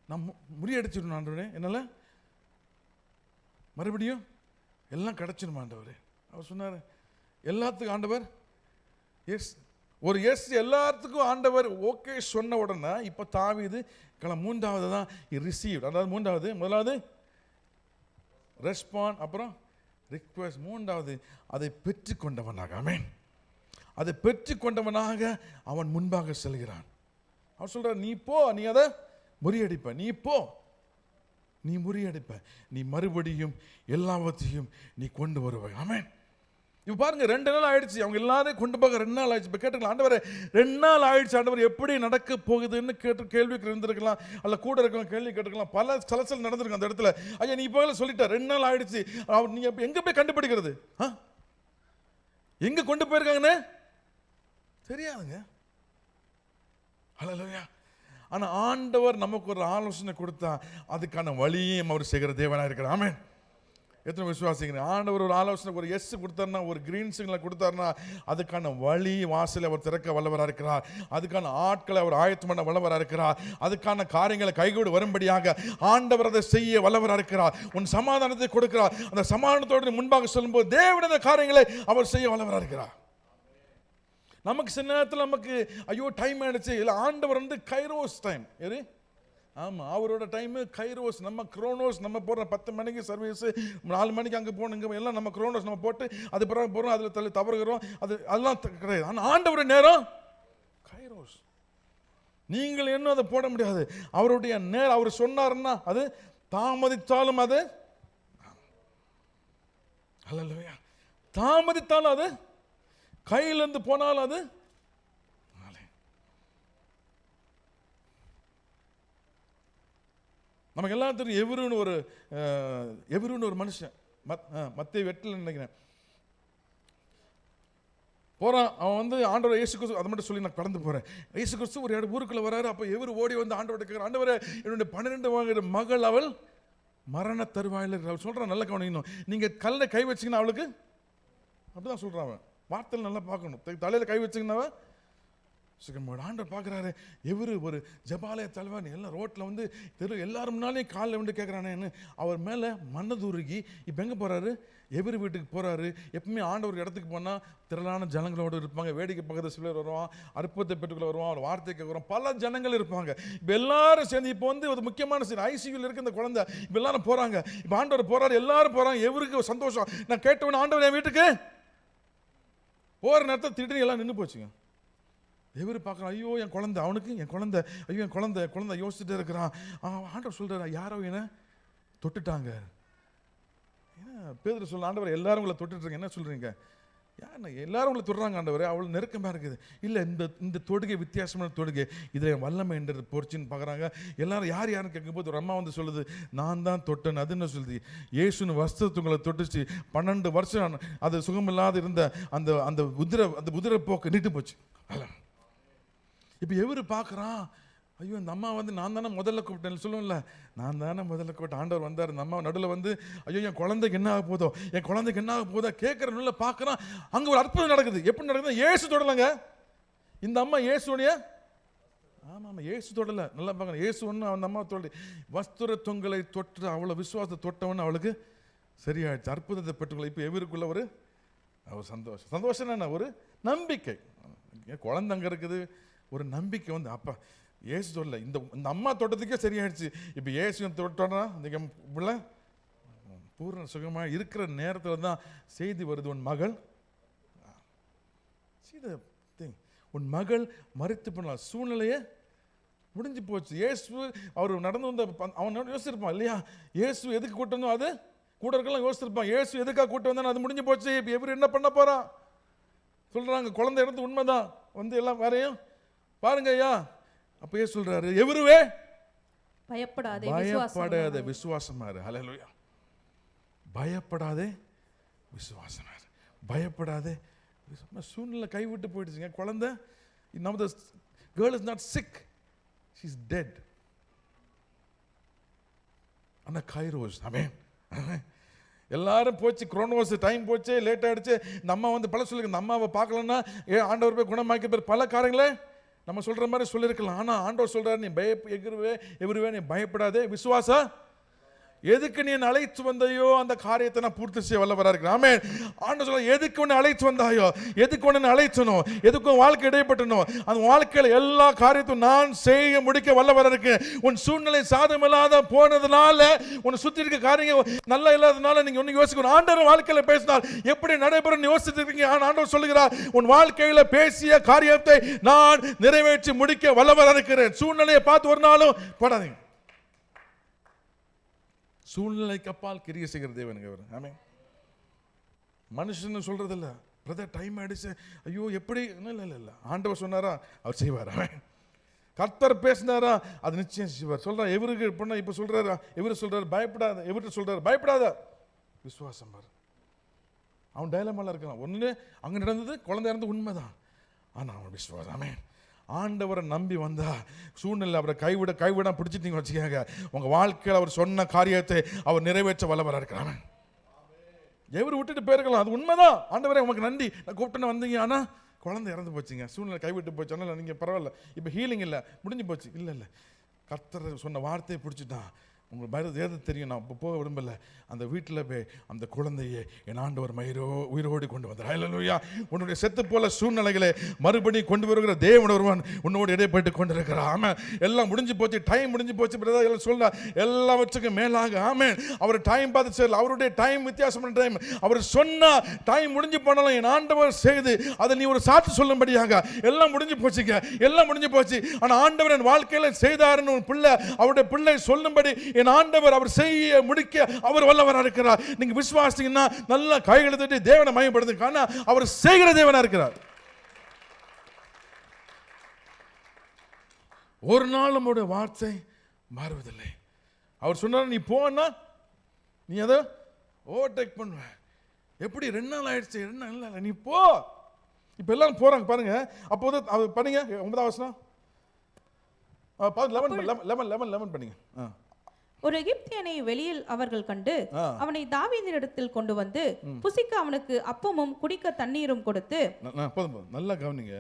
நான் முறியடிச்சிடணும் ஆண்டவரே, என்னால மறுபடியும் எல்லாம் கிடைச்சிடும் ஆண்டவரே. அவர் சொன்னார் எல்லாத்துக்கும் ஆண்டவர் எஸ், ஒரு எஸ் எல்லாத்துக்கும் ஆண்டவர் ஓகே சொன்ன உடனே இப்போ தாவீது மூன்றாவது தான் ரிசீவ். அதாவது முதலாவது ரெஸ்பாண்ட், அப்புறம் ரிக்வெஸ்ட், மூன்றாவது அதை பெற்றுக்கொண்டவனாக. ஆமென். அதை பெற்றுக்கொண்டவனாக அவன் முன்பாக செல்கிறான். அவர் சொல்றார், நீ போ, நீ அதை முறியடிப்ப, நீ போ, நீ முறியடிப்ப, நீ மறுபடியும் எல்லாவற்றையும் நீ கொண்டு வருவாய். ஆமென். இப்போ பாருங்க 2 நாள் ஆயிடுச்சு, அவங்க எல்லாரையும் கொண்டு போக 2 நாள் ஆயிடுச்சு. இப்போ கேட்டுக்கலாம், ஆண்டவரே 2 நாள் ஆயிடுச்சு ஆண்டவர், எப்படி நடக்க போகுதுன்னு கேள்வி இருந்திருக்கலாம், அல்ல கூட இருக்கலாம் கேள்வி கேட்டுக்கலாம், பல சலசல் நடந்திருக்கு அந்த இடத்துல. ஐயா நீ போகல சொல்லிட்ட, 2 நாள் ஆயிடுச்சு, நீ எங்கே போய் கண்டுபிடிக்கிறது, எங்க கொண்டு போயிருக்காங்கன்னு தெரியாதுங்க. ஹல்லேலூயா. ஆனா ஆண்டவர் நமக்கு ஒரு ஆலோசனை கொடுத்தா அதுக்கான வழியும் அவர் செய்கிற தேவனா இருக்கிறார். ஆமென். எத்தனை விசுவாசிங்க? ஆண்டவர் ஒரு ஆலோசனை, ஒரு எஸ் கொடுத்தாருன்னா, ஒரு கிரீன் சிக்னல் கொடுத்தாருன்னா அதுக்கான வழி வாசலை அவர் திறக்க வல்லவராக இருக்கிறார். அதுக்கான ஆட்களை அவர் ஆயத்தம் பண்ண வல்லவராக இருக்கிறார். அதுக்கான காரியங்களை கைகூடு வரும்படியாக ஆண்டவர் அதை செய்ய வல்லவராக இருக்கிறார். உன் சமாதானத்தை கொடுக்கிறார். அந்த சமாதானத்தோடு முன்பாக சொல்லும்போது தேவனுடைய காரியங்களை அவர் செய்ய வல்லவராக இருக்கிறார். நமக்கு சில நேரத்தில் நமக்கு ஐயோ டைம் ஆயிடுச்சு. இல்லை, ஆண்டவர் வந்து கைரோஸ் டைம். எது? ஆமாம், அவரோட டைமு கைரோஸ். நம்ம குரோனோஸ், நம்ம போடுற 10 மணிக்கு சர்வீஸ், 4 மணிக்கு அங்கே போகணுங்க, எல்லாம் நம்ம குரோனோஸ் நம்ம போட்டு அது பிறகு போகிறோம், அதில் தவறுகிறோம், அதெல்லாம் கிடையாது. ஆனால் ஆண்டவருடைய நேரம் கைரோஸ். நீங்கள் இன்னும் அதை போட முடியாது. அவருடைய நேரம் அவர் சொன்னார்னா அது தாமதித்தாலும் அது அல்லேலூயா, தாமதித்தாலும் அது கையிலிருந்து போனாலும் அது. நமக்கு எல்லாம் தெரியும் எவருன்னு ஒரு மனுஷன் மத்தேயு 8 நினைக்கிறேன் போறான். அவன் வந்து ஆண்டவர் இயேசு கிறிஸ்து, அதை மட்டும் சொல்லி நான் கடந்து போறேன். இயேசு கிறிஸ்து ஒரு ஊருக்குள்ள வராரு. அப்போ எவரு ஓடி வந்து ஆண்டவர்கிட்ட கேட்கிறார், ஆண்டவரே என்னுடைய 12 மகள் அவள் மரண தருவாயில் அவள் சொல்றான். நல்ல கவனிக்கணும், நீங்க கல்லை கை வச்சிங்கன்னா அவளுக்கு, அப்படிதான் சொல்றான் அவன். வார்த்தையில் நல்லா பார்க்கணும். தலையில கை வச்சிங்கன்னா ஆண்டவர் பார்க்குறாரு. எவரு ஒரு ஜபாலய தலைவர் எல்லாம் ரோட்டில் வந்து தெரு எல்லாரும் முன்னாலேயும் காலில் வந்து கேட்குறானேன்னு அவர் மேலே மன்னதுருகி இப்போ எங்கே போகிறாரு? எவரு வீட்டுக்கு போகிறாரு. எப்பவுமே ஆண்டவர் இடத்துக்கு போனால் திரளான ஜனங்களோடு இருப்பாங்க. வேடிக்கை பக்கத்தில் சிலர் வருவான், அற்புதத்தை பெற்றுக்குள்ள வருவான், அவர் வார்த்தை கேட்குறோம், பல ஜனங்கள் இருப்பாங்க. இப்போ எல்லாரும் சேர்ந்து இப்போ வந்து ஒரு முக்கியமான சீன், ஐசியூவில் இருக்க இந்த குழந்தை, இப்போ எல்லாரும் போகிறாங்க. இப்போ ஆண்டவர் போகிறாரு, எல்லாரும் போகிறாங்க. எவருக்கு ஒரு சந்தோஷம். நான் கேட்டவன ஆண்டவர் என் வீட்டுக்கு போகிற நேரத்தில் திடீர்னு எல்லாம் நின்று போச்சுங்க. எவரு பார்க்குறான், ஐயோ என் குழந்தை, அவனுக்கு என் குழந்தை, ஐயோ என் குழந்தை யோசிச்சுட்டே இருக்கிறான். ஆண்டவர் சொல்கிறார், யாரோ என்ன தொட்டுட்டாங்க. ஏன்னா பேதுரு சொல்ல, ஆண்டவர் எல்லாரும் உங்களை தொட்டுட்ருங்க, என்ன சொல்கிறீங்க? யார் எல்லாரும் உங்களை தொடுறாங்க ஆண்டவர், அவ்வளோ நெருக்கமாக இருக்குது. இல்லை, இந்த தொடுகை வித்தியாசமான தொடுகை, இதில் வல்லமை என்று போச்சுன்னு பார்க்குறாங்க. எல்லாரும் யாருன்னு கேட்கும்போது ஒரு அம்மா வந்து சொல்லுது, நான் தான் தொட்டேன். அது என்ன சொல்லுது? இயேசுன்னு வஸ்திரத்தை உங்களை தொட்டுச்சு. 12 வருஷம் அது சுகமில்லாத இருந்த அந்த உதிர போக்கு நீட்டு போச்சு. இப்போ எவரு பார்க்குறான், ஐயோ இந்த அம்மா வந்து நான் தானே முதல்ல கூப்பிட்டேன் சொல்லுவோம்ல, நான் தானே முதல்ல கூப்பிட்டேன். ஆண்டவர் வந்தார், இந்த அம்மா நடுவில் வந்து ஐயோ என் குழந்தைக்கு என்ன ஆக போதோ, என் குழந்தைக்கு என்ன ஆக போதோ கேட்குற நல்ல பார்க்குறான். அங்கே ஒரு அற்புதம் நடக்குது. எப்படி நடக்குது? இயேசு தொடலைங்க. இந்த அம்மா இயேசுடைய, ஆமாம் இயேசு தொடலை. நல்லா பார்க்கணும். இயேசு ஒன்று அந்த அம்மா தொலை வஸ்திர தொங்கலை தொட்டு அவ்வளோ விசுவாசத்தை தொட்டவன்னு அவளுக்கு சரியாயிடுச்சு. அற்புதத்தை பெற்றுக்கொள்ள இப்போ எவருக்குள்ள ஒரு சந்தோஷம் என்ன, ஒரு நம்பிக்கை. குழந்தை அங்கே இருக்குது, ஒரு நம்பிக்கை வந்து அப்பா இயேசு தொல்லை. இந்த அம்மா தொட்டதுக்கே சரியாயிடுச்சு. இப்போ இயேசு தொட்டோன்னா இந்த பிள்ளை பூர்ண சுகமாக இருக்கிற நேரத்தில் தான் செய்தி வருது, உன் மகள் உன் மகள் மரித்து பண்ணலாம், சூழ்நிலையே முடிஞ்சு போச்சு. இயேசு அவர் நடந்து வந்த அவன் யோசிச்சிருப்பான் இல்லையா, இயேசு எதுக்கு கூட்டு வந்தோம், அது கூட இருக்கலாம் யோசிச்சிருப்பான். இயேசு எதுக்காக கூட்டு வந்தானோ அது முடிஞ்சு போச்சு. இப்போ எவரு என்ன பண்ண போறான் சொல்றாங்க. குழந்தை இடத்து உண்மைதான் வந்து எல்லாம் வரையும் பாருங்க ஐயா. அப்பயே சொல்றாரு, எவருவே பயப்படாதே விசுவாசமா இரு. ஹல்லேலூயா. பயப்படாதே விசுவாசமா இரு. பயப்படாதே. சூழ்நிலை கைவிட்டு போயிடுச்சுங்க. குழந்தை, now the girl is not sick, she is dead. ஆனா கைரோஸ், ஆமென். எல்லாரும் போச்சு, குரோனோஸ் டைம் போச்சு, லேட் ஆயிடுச்சு. இந்த அம்மா வந்து பல சொல்லிருக்கு. இந்த அம்மாவை பார்க்கலன்னா ஆண்டவர் போய் குணமாக்கி பேர் பல காரியங்களே நம்ம சொல்ற மாதிரி சொல்லியிருக்கலாம். ஆனா ஆண்டவர் சொல்றாரு, நீ எவருவே நீ பயப்படாதே விசுவாசா. எதுக்கு நீ அழைத்து வந்தையோ அந்த காரியத்தை நான் பூர்த்தி செய்ய வல்லவராக இருக்கிறேன். ஆமென். ஆண்டவர் சொல்ல, எதுக்கு உன்னை அழைத்து வந்தாயோ, எதுக்கு உன்னை அழைச்சனோ, எதுக்கு வாழ்க்கை இடைப்பட்டனோ, அந்த வாழ்க்கையில் எல்லா காரியத்தையும் நான் செய்ய முடிக்க வல்லவராக இருக்கேன். உன் சூழ்நிலை சாதமில்லாத போனதுனால, உன்னை சுற்றி இருக்க காரியங்கள் நல்லா இல்லாததுனால நீங்க ஒன்று யோசிக்கணும். ஆண்டவர் வாழ்க்கையில் பேசினால் எப்படி நடைபெறும் யோசித்து இருக்கீங்க. ஆண்டவர் சொல்லுகிறார், உன் வாழ்க்கையில் பேசிய காரியத்தை நான் நிறைவேற்றி முடிக்க வல்லவராக இருக்கிறேன். சூழ்நிலையை பார்த்து ஒரு நாளும் போடாதீங்க. சூழ்நிலைக்கு அப்பால் கிரியை செய்கிற தேவனுங்க அவர். ஆமென். மனுஷன் சொல்றது இல்லை, பிரதர் டைம் ஆயிடுச்சு, ஐயோ எப்படி, இல்லை ஆண்டவர் சொன்னாரா அவர் செய்வார். கர்த்தர் பேசினாரா அது நிச்சயம் செய்வார். சொல்றா எவருக்கு பண்ண இப்போ சொல்றாரா, எவரு சொல்றாரு பயப்படாத, எவர்கிட்ட சொல்றாரு பயப்படாத விசுவாசம் பாரு. அவன் டைலமால இருக்கான். ஒன்று அங்கே நடந்தது, குழந்தை இறந்து உண்மைதான். ஆனால் அவன் விசுவாசம். ஆமென். ஆண்டவரை நம்பி வந்தா சூழ்நிலை அவரை கைவிட பிடிச்சிட்டீங்க வச்சுக்கோங்க, உங்கள் வாழ்க்கையில் அவர் சொன்ன காரியத்தை அவர் நிறைவேற்ற வல்லவராக இருக்கிறான். எவரு விட்டுட்டு போயிருக்கலாம், அது உண்மைதான். ஆண்டவரே உமக்கு நன்றி, நான் கூப்பிட்டுன்னு வந்தீங்க, ஆனால் குழந்தை இறந்து போச்சுங்க, சூழ்நிலை கைவிட்டு போச்சு, அதனால் நீங்கள் பரவாயில்ல, இப்போ ஹீலிங் இல்லை, முடிஞ்சு போச்சு. இல்லை, கர்த்தர் சொன்ன வார்த்தையை பிடிச்சிட்டான். உங்களுக்கு பயந்து ஏது தெரியும், நான் இப்போ போக விரும்பலை. அந்த வீட்டில் போய் அந்த குழந்தையை என் ஆண்டவர் உயிரோடு கொண்டு வந்தார். ஹல்லேலூயா. உன்னுடைய செத்து போல சூழ்நிலைகளை மறுபடியும் கொண்டு வருகிற தேவன் ஒருவன் உன்னோடு இடைப்பட்டு கொண்டிருக்கிறார். ஆமென். எல்லாம் முடிஞ்சு போச்சு, டைம் முடிஞ்சு போச்சு, எல்லாம் சொல்ல எல்லாவற்றுக்கும் மேலாக ஆமென். அவர் டைம் பார்த்து சரி, அவருடைய டைம் வித்தியாசமான டைம். அவர் சொன்ன டைம் முடிஞ்சு போனாலும் என் ஆண்டவர் செய்து அதை நீ ஒரு சாட்சி சொல்லும்படியாக எல்லாம் முடிஞ்சு போச்சுங்க, எல்லாம் முடிஞ்சு போச்சு. ஆனால் ஆண்டவர் என் வாழ்க்கையில் செய்தாருன்னு ஒரு பிள்ளை, அவருடைய பிள்ளை சொல்லும்படி என் ஆண்டவர் அவர் செய்ய முடிக்க அவர் வல்லவராக இருக்கிறார். நீங்க விசுவாசிங்கன்னா நல்ல கைகளை தட்டி தேவனை மகிமைப்படுத்துங்க. ஆனா அவர் செய்கிற தேவனா இருக்கிறார். ஒரு நாள் நம்முடைய வார்த்தை மாறுவதில்லை. அவர் சொன்னார் நீ போனா நீ அதை ஓவர்டேக் பண்ணுவ. எப்படி 2 நாள் ஆயிடுச்சு, 2 நாள் இல்லை, நீ போ. இப்ப எல்லாரும் போறாங்க பாருங்க. அப்போது பண்ணுங்க 9ஆம் வசனம் 11 பண்ணுங்க. ஒரு எகிப்தியனை வெளியில் அவர்கள் கண்டு அவனை தாவீதினிடத்தில் கொண்டு வந்து புசிக்க அவனுக்கு அப்பமும் குடிக்க தண்ணீரும் கொடுத்து. போதும், நல்லா கவனிங்க.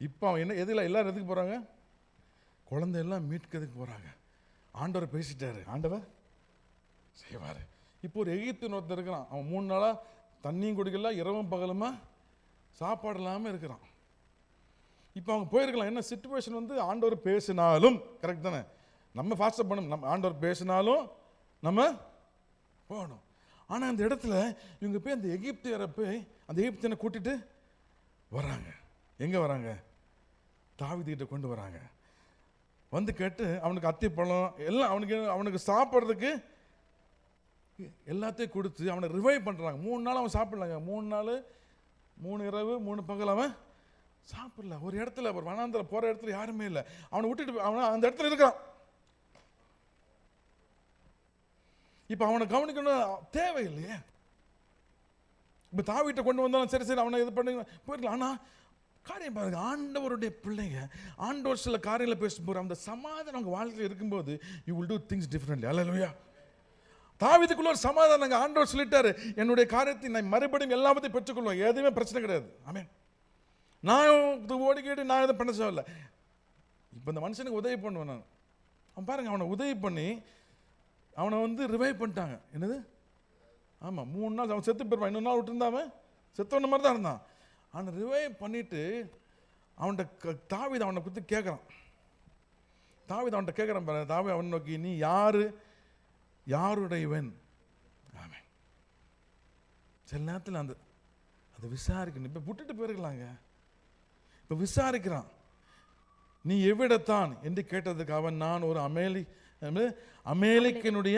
இப்போ அவன் என்ன எல்லாரும் எதுக்கு போறாங்க? குழந்தை எல்லாம் மீட்கிறதுக்கு போறாங்க. ஆண்டவர் பேசிட்டாரு, ஆண்டவர் செய்வாரு. இப்போ ஒரு எகிப்தியன் ஒருத்தர் இருக்கிறான், அவன் 3 நாளா தண்ணியும் குடிக்கல, இரவும் பகலுமா சாப்பாடு இல்லாமல் இருக்கிறான். இப்போ அவங்க போயிருக்கலாம். என்ன சிச்சுவேஷன் வந்து ஆண்டவர் பேசினாலும் கரெக்ட் தானே, நம்ம ஃபாஸ்ட்டாக பண்ணணும். நம்ம ஆண்டவர் பேசினாலும் நம்ம போகணும். ஆனால் அந்த இடத்துல இவங்க போய் அந்த எகிப்தியரை போய் அந்த எகிப்தியனை கூட்டிட்டு வராங்க. எங்கே வராங்க? தாவீதுகிட்ட கொண்டு வராங்க. வந்து கேட்டு அவனுக்கு அத்திப்பழம் எல்லாம் அவனுக்கு சாப்பிட்றதுக்கு எல்லாத்தையும் கொடுத்து அவனை ரிவைவ் பண்ணுறாங்க. 3 நாள் அவன் சாப்பிடலாங்க. 3 நாள் 3 இரவு 3 பகல் அவன் சாப்பிடல. ஒரு இடத்துல ஒரு வனாந்தரம் போகிற இடத்துல யாருமே இல்லை. அவனை விட்டுட்டு அவன் அந்த இடத்துல இருக்கான். இப்போ அவனை கவனிக்கணும் தேவையில்லையே. இப்போ தாவீட்டை கொண்டு வந்தாலும் சரி அவனை இது பண்ணி போயிருக்கலாம். ஆனால் காரியம் பாருங்க, ஆண்டவருடைய பிள்ளைங்க ஆண்டவர் சில காரியங்களை பேச போகிற அந்த சமாதானம் அவங்க வாழ்க்கையில் இருக்கும்போது you will do things differently. Hallelujah. தாவீதுக்குள்ள ஒரு சமாதானம் ஆண்டவர் சொல்லிட்டாரு, என்னுடைய காரியத்தை நான் மறுபடியும் எல்லாத்தையும் பெற்றுக்கொள்வேன், எதுவுமே பிரச்சனை கிடையாது. ஆமென். நான் ஓடிக்கிட்டு நான் எதை பண்ண தேவையில்லை. இப்போ இந்த மனுஷனுக்கு உதவி பண்ணுவேன் நான். அவன் பாருங்க, அவனை உதவி பண்ணி அவனை வந்து ரிவைவ் பண்ணிட்டாங்க. என்னது? ஆமாம், 3 நாள் அவன் செத்து போயிருப்பான். இன்னொரு நாள் விட்டுருந்தாவன் செத்தவன மாதிரி தான் இருந்தான். அவனை ரிவைவ் பண்ணிட்டு அவன்கிட்ட தாவீது அவனை குறித்து கேட்குறான். தாவீது அவன்கிட்ட கேட்குறான் பாருங்க. தாவீது அவன் நோக்கி நீ யாருடையவன்? ஆமாம். சில நேரத்தில் அதை விசாரிக்கணும். இப்போ விட்டுட்டு போயிருக்கலாங்க. இப்போ விசாரிக்கிறான். நீ எவ்விடத்தான் என்று கேட்டதுக்கு அவன் நான் ஒரு அமலேக்கியனுடைய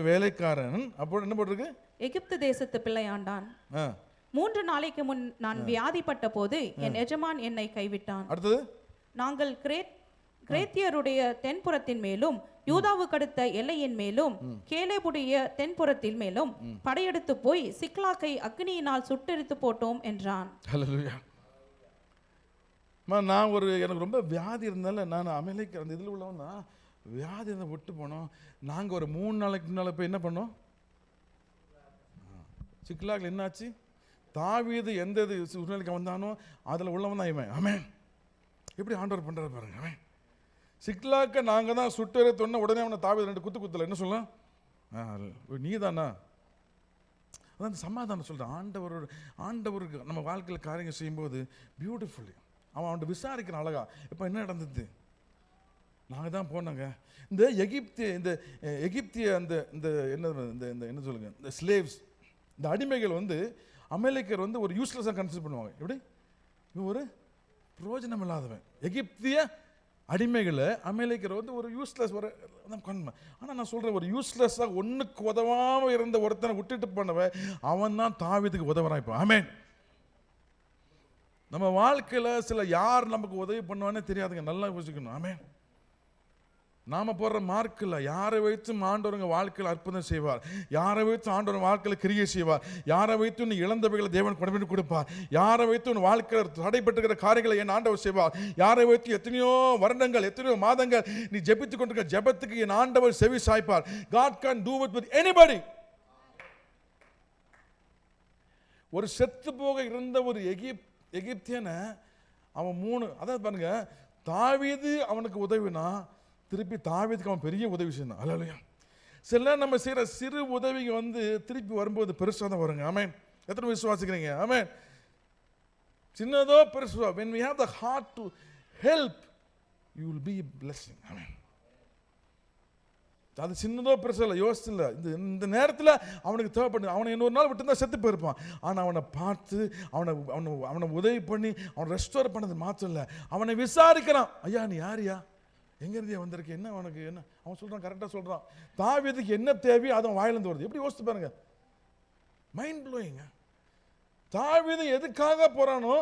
வேலைக்காரன். அப்போ என்ன போட்டிருக்கு? எகிப்து தேசத்து பிள்ளையாண்டான். 3 நாளைக்கு முன் நான் வியாதிப்பட்ட போது என் எஜமான் என்னை கைவிட்டான். அடுத்தது, நாங்கள் கிரேத்தியருடைய தென்புறத்தின் மேலும் யூதாவுக்கு அடுத்த எல்லையின் மேலும் கேலேபுடைய தென்புறத்தின் மேலும் படையெடுத்து போய் சிக்லாக்கை அக்னியினால் சுட்டெரித்து போட்டோம் என்றான். ஹல்லேலூயா. நான் எனக்கு ரொம்ப வியாதி இருந்தாலும் நான் அமலேக்கு அந்த இதில் உள்ளவன் தான். வியாதி இருந்தால் விட்டு போனோம். நாங்கள் ஒரு 3 நாளைக்கு முன்னால் போய் என்ன பண்ணோம்? சிக்லாக்கில் என்னாச்சு? தாவீது எந்த சூழ்நிலைக்கு வந்தானோ அதில் உள்ளவன் தான் இவன். ஆமென். எப்படி ஆண்டவர் பண்ணுறாரு பாருங்க. ஆமென். சிக்லாக்க நாங்கள் தான் சுட்டுற தொன்ன உடனே அவனை தாவீது 2 குத்துல என்ன சொல்லலாம்? நீ தானா? அதான் சமாதானம் சொல்கிறேன். ஆண்டவருக்கு நம்ம வாழ்க்கையில் காரியங்கள் செய்யும்போது பியூட்டிஃபுல்லி அவன்கிட்ட விசாரிக்கிறான் அழகா. இப்போ என்ன நடந்தது? நாங்கள் தான் போனாங்க. இந்த எகிப்திய அந்த என்ன சொல்லுங்க, இந்த ஸ்லேவ்ஸ், இந்த அடிமைகள் வந்து அமெரிக்கர் வந்து ஒரு யூஸ்லெஸ்ஸாக கன்சிடர் பண்ணுவாங்க. எப்படி? இவன் ஒரு பிரயோஜனம் இல்லாதவன். எகிப்திய அடிமைகளை அமெரிக்கர் வந்து ஒரு யூஸ்லெஸ் ஆனால் நான் சொல்கிறேன், ஒரு யூஸ்லெஸ்ஸாக ஒன்றுக்கு உதவாமல் இருந்த ஒருத்தனை விட்டுட்டு போனவன் அவன் தான் தாவீதுக்கு உதவுறான். இப்போ ஆமென். நம்ம வாழ்க்கையில் சில யார் நமக்கு உதவி பண்ணுவானே தெரியாதுங்க. நல்லா யோசிக்கணும். ஆமென். நாம போடுற மார்க் இல்லை, யாரை வைத்து ஆண்டவருங்க வாழ்க்கையில் அற்புதம் செய்வார், யாரை வைத்து ஆண்டவர் வாழ்க்கையில் கிரியை செய்வார், யாரை வைத்து நீ இழந்தவைகளை தேவன் கொண்டு கொடுப்பார், யாரை வைத்து உன் வாழ்க்கையில் தடைப்பட்டுகிற காரியங்களை என் ஆண்டவர் செய்வார், யாரை வைத்து எத்தனையோ வருடங்கள் எத்தனையோ மாதங்கள் நீ ஜெபித்துக் கொண்டிருக்க ஜெபத்துக்கு என் ஆண்டவர் செவி சாய்ப்பார். God can do it with anybody. ஒரு செத்து போக இருந்த ஒரு எகிப்தியனை அவன் 3, அதாவது பாருங்க, தாவீது அவனுக்கு உதவினா திருப்பி தாவீதுக்கு அவன் பெரிய உதவி செய்யணும். அல்லேலூயா. சில நம்ம செய்கிற சிறு உதவிக்கு திருப்பி வரும்போது பெருசாக தான் வருங்க. ஆமென். எத்தனை விசுவாசிக்கிறீங்க? ஆமென். சின்னதோ பெருசோ, when we have the heart to help, you will be a blessing. ஆமென். அது சின்னதோ பெருசோ இல்லை, யோசிச்சு இல்லை, இந்த நேரத்தில் அவனுக்கு தேவைப்படுது. அவனை இன்னொரு நாள் விட்டு தான் செத்து போயிருப்பான். ஆனால் அவனை பார்த்து அவனை உதவி பண்ணி அவனை ரெஸ்டோர் பண்ணது மாற்றம் இல்லை, அவனை விசாரிக்கிறான். ஐயா நீ யாரியா, எங்கேருந்தியா வந்திருக்க, என்ன அவனுக்கு என்ன? அவன் சொல்கிறான், கரெக்டாக சொல்கிறான். தாவீதுக்கு என்ன தேவையோ அதை அவன் வாயிலிருந்து வருது. எப்படி யோசித்து பாருங்க, மைண்ட் ப்ளோயிங்க. தாவீது எதுக்காக போகிறானோ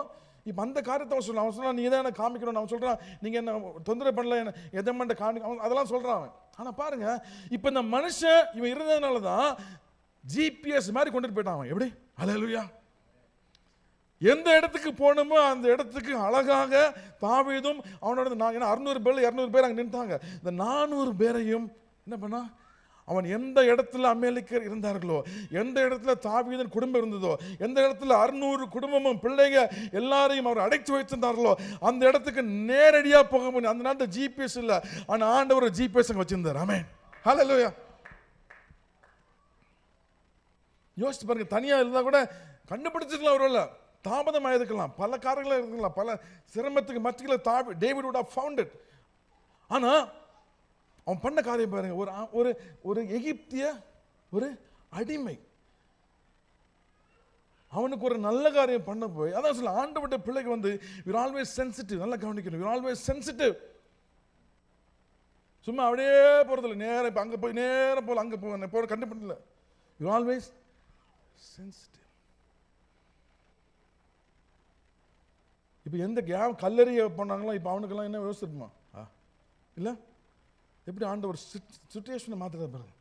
இப்போ அந்த காரியத்தை அவன் சொன்னான், நீ தான் எனக்கு காமிக்கணும். அவன் சொல்கிறான், நீங்கள் என்ன தொந்தரவு பண்ணல, என்ன எதமண்ட காமி, அதெல்லாம் சொல்கிறான் அவன். ஆனால் பாருங்க, இப்போ இந்த மனுஷன் இவன் இருந்ததுனால தான் ஜிபிஎஸ் மாதிரி கொண்டுட்டு போயிட்டான் அவன். எப்படி? அல்லேலூயா. எந்த இடத்துக்கு போகணுமோ அந்த இடத்துக்கு அழகாக தாவீதும் அவனோட 600 பேர் 200 பேர் அங்கே நின்றாங்க. இந்த 400 பேரையும் என்ன பண்ணா, அவன் எந்த இடத்துல அமேலிக்கர் இருந்தார்களோ, எந்த இடத்துல தாவீதின் குடும்பம் இருந்ததோ, எந்த இடத்துல 600 குடும்பமும் பிள்ளைங்க எல்லாரையும் அவர் அடைத்து வைத்திருந்தார்களோ அந்த இடத்துக்கு நேரடியாக போக முடியும். அந்த நாட்டில் ஜிபிஎஸ் இல்லை, ஆனால் ஆண்டவர் ஜிபிஎஸ் அங்கே வச்சிருந்தார். ஆமென். ஹல்லேலூயா. யோசிச்சு பாருங்க, தனியாக இருந்தால் கூட கண்டுபிடிச்சிக்கலாம், ஒரு தாமதம் ஆயிருக்கலாம், பல காரணங்களும் இருக்கலாம், பல சிரமத்துக்கு மத்தியில் David would have found it. ஆனால் அவன் பண்ண காரியம் பாருங்க, ஒரு ஒரு எகிப்திய ஒரு அடிமை அவனுக்கு ஒரு நல்ல காரியம் பண்ண போய், அதான் சொல்ல ஆண்டவருடைய பிள்ளைக்கு we're always sensitive. நல்லா கவனிக்கணும், we're always sensitive. சும்மா அப்படியே போறதில்லை, நேரம் இப்போ அங்கே போய் நேரம் போல அங்கே போக கண்டுபிடிக்கல. we're always sensitive. இப்போ எந்த கல்லறிய பண்ணாங்களோ இப்போ அவனுக்கெல்லாம் என்ன யோசிச்சுமா இல்லை? எப்படி ஆண்டவர் சிச்சுவேஷனை மாற்றுறத பாருங்க.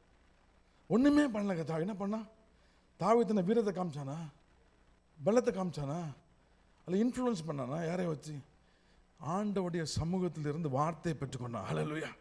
ஒன்றுமே பண்ணல. என்ன பண்ணா? தாவீது வீரத்தை காமிச்சானா, பலத்தை காமிச்சானா, அல்ல இன்ஃப்ளூயன்ஸ் பண்ணானா? யாரையும் வச்சு ஆண்டவருடைய சமூகத்தில் இருந்து வார்த்தையை பெற்றுக்கொண்டான். ஹல்லேலூயா.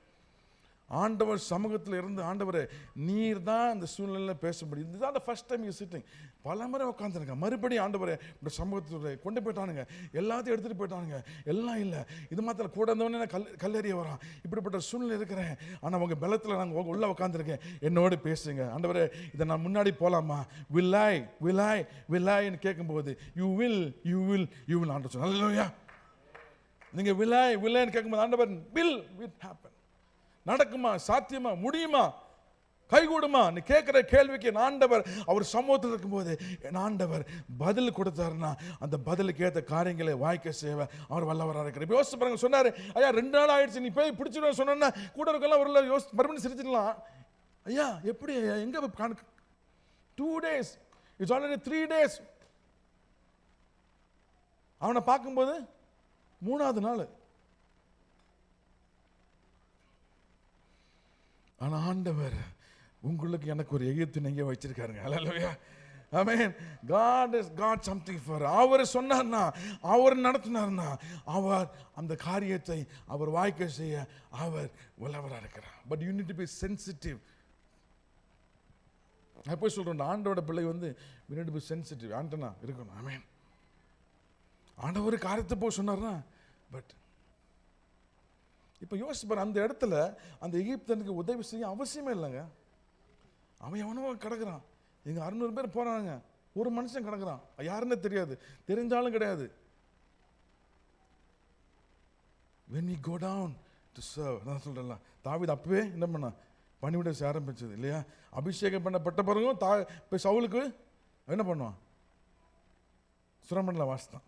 ஆண்டவர் சமூகத்தில் இருந்து, ஆண்டவரே நீர் தான் இந்த சூழ்நிலையில் பேச முடியும். இதுதான் ஃபர்ஸ்ட் டைம் யூ சிட்டிங். பல முறை உட்காந்துருங்க, மறுபடியும் ஆண்டவரே இந்த சமூகத்தில் கொண்டு போயிட்டானுங்க, எல்லாத்தையும் எடுத்துகிட்டு போயிட்டானுங்க, எல்லாம் இல்லை. இது மாத்திரம் கூட இருந்தவனே கல்லறிய வரான், இப்படிப்பட்ட சூழ்நிலை இருக்கிறேன், ஆனால் உங்கள் பலத்தில் நாங்கள் உள்ளே உட்காந்துருக்கேன், என்னோடு பேசுங்க. ஆண்டவரே இதை நான் முன்னாடி போகலாமா? வில்லாய்ன்னு கேட்கும்போது யூ வில் ஆண்டவர் சொன்ன. ஹல்லேலூயா. நீங்கள் வில்லாய்ன்னு கேட்கும்போது ஆண்டவர் வில் ஹேப்பன். நடக்குமா? சாத்தியமா? முடியுமா? கைகூடுமா? நீ கேட்குற கேள்விக்கு என் ஆண்டவர் அவர் சமூகத்தில் இருக்கும்போது என் ஆண்டவர் பதில் கொடுத்தாருன்னா அந்த பதிலுக்கு ஏற்ற காரியங்களை வாய்க்க செய்வ அவர் வல்லவராக இருக்கிறார். இப்போ யோசிச்சு பாருங்க, சொன்னார், ஐயா 2 நாள் ஆயிடுச்சு, நீ போய் பிடிச்சிடுவேன் சொன்னா கூட இருக்கலாம், ஒரு மறுபடியும் சிரிச்சிடலாம். ஐயா எப்படி ஐயா, எங்கே 2 days, இட்ஸ் ஆல்ரெடி 3 days. அவனை பார்க்கும்போது 3ஆவது நாள். ஆனால் ஆண்டவர் உங்களுக்கு எனக்கு ஒரு எகிப்தின் எங்கே வச்சிருக்காருங்க. ஹல்லேலூயா. ஆமென். God has got something for us. அவர் சொன்னார்னா, அவர் நடத்தினார்னா, அவர் அந்த காரியத்தை அவர் வாய்க்க செய்ய அவர் வல்லவராக இருக்கிறார். But you need to be sensitive. நான் போய் சொல்கிறேன், ஆண்டோட பிள்ளை we need to be sensitive. Antenna இருக்கணும். ஆமென். ஆண்டவர் காரியத்தை போய் சொன்னார்னா, பட் இப்போ யோசிச்சு பாரு, அந்த இடத்துல அந்த எகிப்தனுக்கு உதவி செய்ய அவசியமே இல்லைங்க. அவன் எவனோ கிடக்குறான், இங்கே 600 பேர் போகிறாங்க, ஒரு மனுஷன் கிடக்குறான், யாருன்னு தெரியாது, தெரிஞ்சாலும் கிடையாது. when we go down to serve, நான் சொல்கிறேன்ல, தாவீது அப்பவே என்ன பண்ணா, பணிவிடை செய்ய ஆரம்பிச்சது இல்லையா? அபிஷேகம் பண்ணப்பட்ட பிறகும் இப்போ சவுலுக்கு என்ன பண்ணுவான்? சுரமண்டல வாசித்தான்.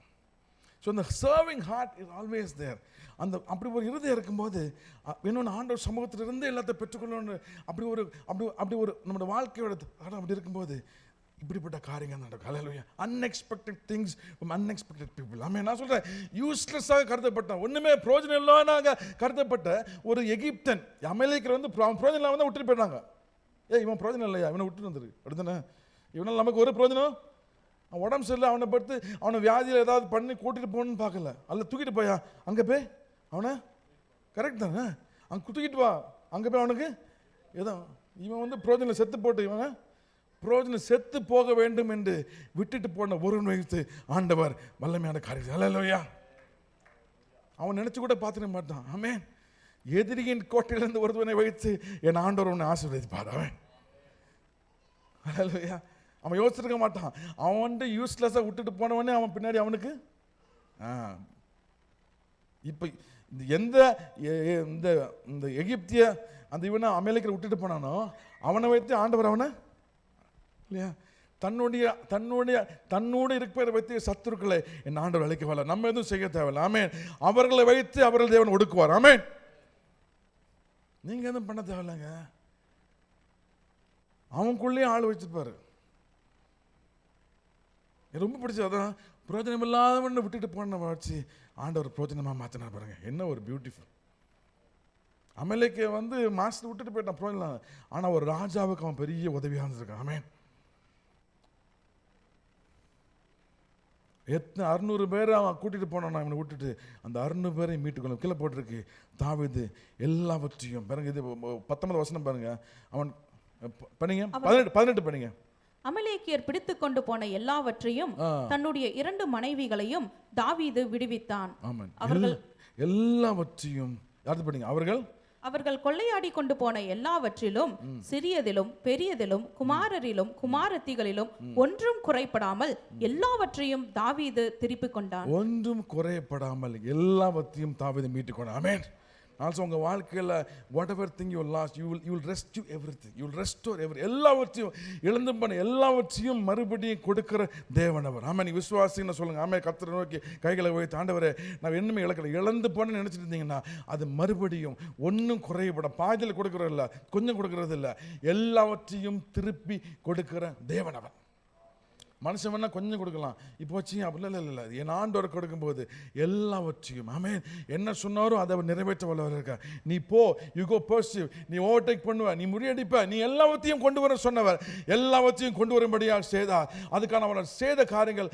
ஸோ இந்த serving heart is always there. அந்த அப்படி ஒரு இருதயம் இருக்கும்போது இன்னொன்று ஆண்டவர் சமூகத்தில் இருந்து எல்லாத்தையும் பெற்றுக்கொள்ளணும். அப்படி ஒரு நம்மளோட வாழ்க்கையோட அப்படி இருக்கும்போது இப்படிப்பட்ட காரியங்கள் நடக்கும். Hallelujah. Unexpected things from unexpected people. Amen. நான் சொல்கிறேன், யூஸ்லெஸ்ஸாக கருதப்பட்ட, ஒன்றுமே பிரயோஜனம் இல்லாத கருதப்பட்ட ஒரு எகிப்தன், அமலேக்கியர் வந்து பிரயோஜனம் இல்லாமல் தான் விட்டுட்டு போயிட்டாங்க. இவன் பிரயோஜனம் இல்லையா, இவனை விட்டுட்டு வந்துரு அப்படித்தானே. இவனால் நமக்கு ஒரு பிரயோஜனம், அவன் உடம்பு சரியில்லை, அவனை படுத்து அவனை வியாதியில் ஏதாவது பண்ணி கூட்டிகிட்டு போகணுன்னு பார்க்கல, அல்ல தூக்கிட்டு போயா அங்கே போய் அவனை, கரெக்ட் தானே, அங்கே தூக்கிட்டு வா, அங்கே போய் அவனுக்கு ஏதோ, இவன் வந்து பிரயோஜனம் செத்து போட்டு, இவன் பிரயோஜனம் செத்து போக வேண்டும் என்று விட்டுட்டு போன ஒருவன் வைத்து ஆண்டவர் வல்லமையான காரியம். ஹல்லேலூயா. அவன் நினைச்சு கூட பார்த்துக்க மாட்டான். ஆமென். எதிரியின் கோட்டையிலிருந்து ஒருவனை வைத்து என் ஆண்டவர் உன்னை ஆசீர்வதிப்பார். அவன் ஹல்லேலூயா. அவன் யோசிச்சிருக்க மாட்டான். அவன் வந்து யூஸ்லெஸ்ஸாக விட்டுட்டு போனவனே அவன் பின்னாடி அவனுக்கு இப்போ எந்த இந்த எகிப்திய அந்த இவனை அமலேக்கியரை விட்டுட்டு போனானோ அவனை வைத்து ஆண்டவர் அவனை இல்லையா தன்னோடு இருப்பதை வைத்து சத்துருக்களை என் ஆண்டவர் அழைக்க வரல. நம்ம எதுவும் செய்ய தேவையில்லை. ஆமென். அவர்களை வைத்து அவர்கள் தேவன் ஒடுக்குவார். ஆமென். நீங்க எதுவும் பண்ண தேவையில்லைங்க. அவனுக்குள்ளேயே ஆள் வச்சிருப்பாரு. ரொம்ப பிடிச்சது அதான், பிரயோஜனம் இல்லாதவன்னு விட்டுட்டு போன வச்சு ஆண்டவர் பிரயோஜனமாக மாற்றினா பாருங்க. என்ன ஒரு பியூட்டிஃபுல். அமலேக்கிய வந்து மாஸ்டர் விட்டுட்டு போயிட்டான் பிரயோஜனம், ஆனால் ஒரு ராஜாவுக்கு அவன் பெரிய உதவியாக இருந்திருக்கான். ஆமென். எத்தனை 600 பேரை அவன் கூட்டிகிட்டு போனான். இவனை விட்டுட்டு அந்த 600 பேரையும் மீட்டுக்கொள்ள கீழே போட்டிருக்கு. தாவீது எல்லாவற்றையும் பாருங்க. இது 19 வசனம் பாருங்க. அவன் பண்ணீங்க 18 பண்ணீங்க. அமலேக்கியர் பிடித்து கொண்டு போன எல்லாவற்றையும் தன்னுடைய 2 மனைவிகளையும் தாவீது விடுவித்தான். அவர்கள் எல்லாவற்றையும் யாரு பண்ணீங்க? அவர்கள் கொள்ளையாடி கொண்டு போன எல்லாவற்றிலும் சிறியதிலும் பெரியதிலும் குமாரரிலும் குமாரத்திகளிலும் ஒன்றும் குறைபடாமல் எல்லாவற்றையும் தாவீது திருப்பிக் கொண்டான். ஒன்றும் குறைபடாமல் எல்லாவற்றையும் தாவீது மீட்டுக் கொண்டான். ஆமென். ஆல்சோ உங்கள் வாழ்க்கையில் whatever thing you lost you will restore everything. You will restore எல்லாவற்றையும் இழந்து பண்ண எல்லாவற்றையும் மறுபடியும் கொடுக்கிற தேவன் அவர். ஆமாம். நீ விசுவாசின்னு சொல்லுங்கள். ஆமாம். கர்த்தரை நோக்கி கைகளை வைத்து ஆண்டவரே நான் என்னமே இழக்கலை, இழந்து பண்ண நினச்சிட்டு இருந்தீங்கன்னா அது மறுபடியும் ஒன்றும் குறையப்பட பாதியில் கொடுக்கறது இல்லை, கொஞ்சம் கொடுக்கறது இல்லை, எல்லாவற்றையும் திருப்பி கொடுக்கிற தேவன் அவர். மனுஷன் வேணா கொஞ்சம் கொடுக்கலாம், இப்போ வச்சு அப்படிலாம் இல்லை. என் ஆண்டவர் கொடுக்கும்போது எல்லாவற்றையும் ஆமென் என்ன சொன்னாரோ அதை அவர் நிறைவேற்ற வல்லவர் இருக்கார். நீ போ, யூ கோ பர்சிவ், நீ ஓவர்டேக் பண்ணுவ, நீ முறியடிப்ப, நீ எல்லாவற்றையும் கொண்டு வர சொன்னவர் எல்லாவற்றையும் கொண்டு வரும்படியாக செய்தார். அதுக்கான அவர் செய்த காரியங்கள்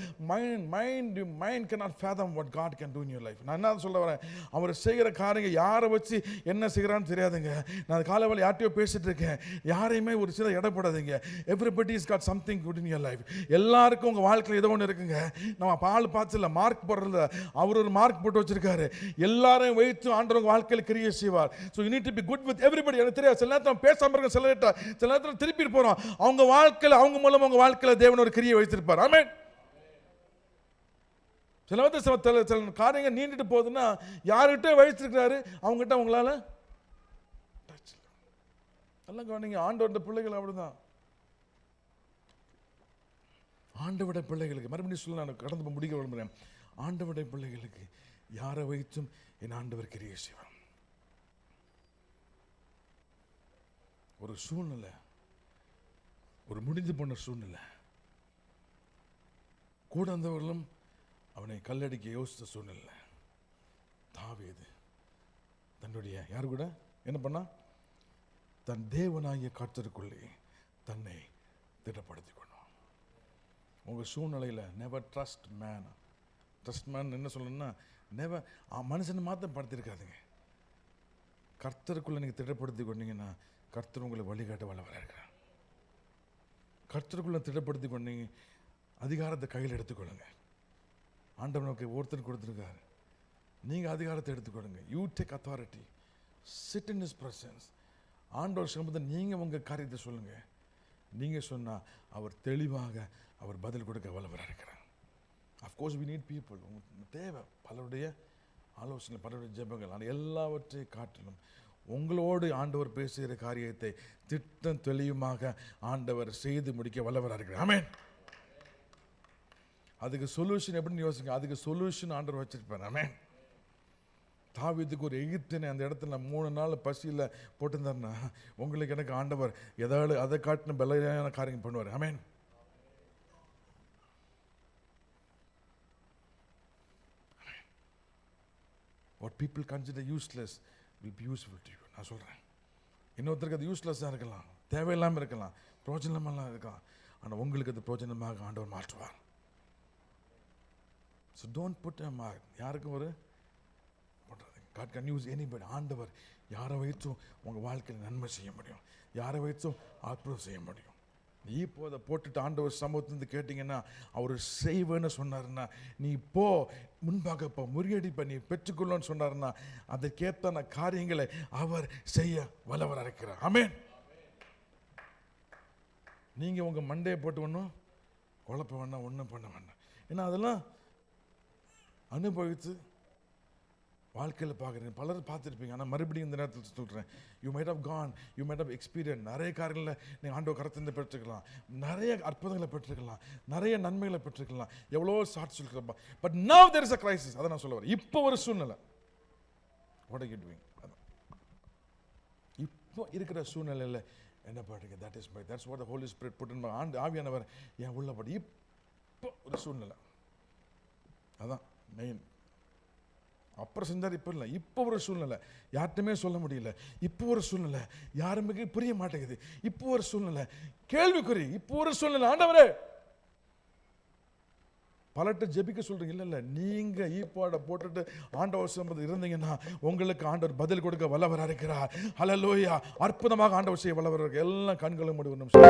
mind cannot fathom what God can do in your life. நான் என்ன சொல்ல வரேன், அவர் செய்கிற காரியங்கள் யாரை வச்சு என்ன செய்கிறான்னு தெரியாதுங்க. நான் காலையில் யார்ட்டையோ பேசிட்டு இருக்கேன், யாரையுமே ஒரு சில இடப்படாதீங்க. Everybody is got something good in your life. எல்லாருக்கும் உங்க வாழ்க்கையில் ஏதோ ஒன்று இருக்குங்க. நம்ம பால் பார்த்துல மார்க் போடுறதுல அவர் ஒரு மார்க் போட்டு வச்சிருக்காரு. எல்லாரையும் வைத்து ஆண்டவர் வாழ்க்கையில் கிரியை செய்வார். So you need to be good with everybody. எனக்கு தெரியாது, சில நேரத்தில் பேசாம இருக்க, சில நேரத்தில் திருப்பி போறோம். அவங்க வாழ்க்கையில் அவங்க மூலம் உங்க வாழ்க்கையில் தேவன் ஒரு கிரியை வைத்திருப்பார். ஆமென். சில காரியங்கள் நீண்டுட்டு போகுதுன்னா யாருக்கிட்ட வைத்திருக்கிறாரு, அவங்ககிட்ட உங்களால எல்லாம் கவனிங்க. ஆண்டவருடைய பிள்ளைகள் அப்படிதான். ஆண்டவருடைய பிள்ளைகளுக்கு மறுபடியும் சொல்ல நான் கடந்து முடிக்க விரும்புகிறேன். ஆண்டவருடைய பிள்ளைகளுக்கு யாரை வைத்தும் என் ஆண்டவர் கிரியை செய்வார். ஒரு சூழ்நிலை, ஒரு முடிந்து போன சூழ்நிலை, கூட வந்தவர்களும் அவனை கல்லடிக்க யோசித்த சூழ்நிலை, தாவீது தன்னுடைய யாரு கூட என்ன பண்ணா, தன் தேவனாகிய கர்த்தருக்குள்ளே தன்னை திடப்படுத்திக் கொண்டான். உங்கள் சூழ்நிலையில் never trust man. Trust man என்ன சொல்லணும்னா, நெவர் மனுஷனை மாத்திரம் படுத்திருக்காதுங்க. கர்த்தருக்குள்ளே நீங்கள் திடப்படுத்தி கொண்டீங்கன்னா கர்த்தர் உங்களை வழிகாட்ட வல்லவராக இருக்கிறார். கர்த்தருக்குள்ளே திடப்படுத்தி கொண்டீங்க, அதிகாரத்தை கையில் எடுத்துக்கொள்ளுங்க. ஆண்டவனுக்கு ஒருத்தர் கொடுத்துருக்காரு, நீங்கள் அதிகாரத்தை எடுத்துக்கொள்ளுங்க. You take authority, sit in his presence. ஆண்டவர் சம்பந்தம் நீங்கள் உங்கள் காரியத்தை சொல்லுங்கள். நீங்கள் சொன்னால் அவர் தெளிவாக அவர் பதில் கொடுக்க வல்லவராக இருக்கிறார். Of course we need people. தேவை பலருடைய ஆலோசனை, பலருடைய ஜெபங்கள். ஆனால் எல்லாவற்றையும் காட்டிலும் உங்களோடு ஆண்டவர் பேசுகிற காரியத்தை திட்டம் தெளிவுமாக ஆண்டவர் செய்து முடிக்க வல்லவராக இருக்கிறார். ஆமென். அதுக்கு சொல்யூஷன் எப்படின்னு யோசிங்க. அதுக்கு சொல்யூஷன் ஆண்டவர் வச்சிருப்பார். ஆமென். தாவீதுக்கு ஒரு எகிப்தினை அந்த இடத்துல 3 நாள் பசியில் போட்டிருந்தாருன்னா உங்களுக்கு எனக்கு ஆண்டவர் ஏதாவது அதை காட்டின பலமான காரியம் பண்ணுவார். Amen. What people consider useless will be useful to you. நான் சொல்கிறேன், இன்னொருத்தருக்கு அது யூஸ்லெஸ்ஸாக இருக்கலாம், தேவையில்லாமல் இருக்கலாம், பிரோஜனமெல்லாம் இருக்கலாம். ஆனால் உங்களுக்கு அது பிரோஜனமாக ஆண்டவர் மாற்றுவார். So don't put a mark. யாருக்கும் ஒரு God can use anybody. ஆண்டவர் யாரை வைத்தும் உங்கள் வாழ்க்கையில் நன்மை செய்ய முடியும், யாரை வைத்தும் அற்புதம் செய்ய முடியும். நீ இப்போ அதை போட்டுட்டு ஆண்டவர் சமூகத்திலிருந்து கேட்டிங்கன்னா அவர் செய்வேன்னு சொன்னாருன்னா, நீ இப்போ முன்பாக இப்போ முறியடிப்ப நீ பெற்றுக்கொள்ளன்னு சொன்னாருன்னா அதற்கேற்றான காரியங்களை அவர் செய்ய வல்லவராக இருக்கிறார். ஆமென். நீங்கள் உங்கள் மண்டையை போட்டு ஒன்றும் குழப்ப வேண்டாம், ஒன்றும் பண்ண வேண்டாம். ஏன்னா அதெல்லாம் அனுபவித்து வாழ்க்கையில் பார்க்குறீங்க, பலர் பார்த்துருப்பீங்க. ஆனால் மறுபடியும் இந்த நேரத்தில் சொல்கிறேன், you might have gone, you might have experience. நிறைய காரியங்களில் நீங்கள் ஆண்டவர் கரத்திலிருந்து பெற்றுக்கலாம், நிறைய அற்புதங்களை பெற்றுக்கலாம், நிறைய நன்மைகளை பெற்றுக்கலாம், எவ்வளோ சாட்சி சொல்கிறப்பா. But now there is a crisis. அதை நான் சொல்ல வரேன். இப்போ ஒரு சூழ்நிலை, வாட் ஆர் யூ டூயிங்? இப்போ இருக்கிற சூழ்நிலையில் என்ன பண்ணுறீங்க? That is my, that's what the Holy Spirit put in my. ஆவியானவர் என் உள்ளபடி இப்போ ஒரு சூழ்நிலை, அதான் மெயின். அப்புறம் செஞ்சார், இப்போ இல்லை, இப்போ ஒரு சூழ்நிலை, யார்கிட்டுமே சொல்ல முடியல. இப்போ ஒரு சூழ்நிலை, யாருமே புரிய மாட்டேங்குது. இப்போ ஒரு சூழ்நிலை, கேள்விக்குறி. இப்போ ஒரு சூழ்நிலை, ஆண்டவரே பலட்டு ஜெபிக்க சொல்றீங்க. இல்லை நீங்க ஈப்பாட போட்டுட்டு ஆண்டவர் சம்பந்தம் இருந்தீங்கன்னா உங்களுக்கு ஆண்டவர் பதில் கொடுக்க வல்லவராக இருக்கிறார். ஹல்லேலூயா. அற்புதமாக ஆண்டவர் செய்ய வல்லவராக. எல்லாம் கண்களும் மூடி ஒரு நிமிஷம்.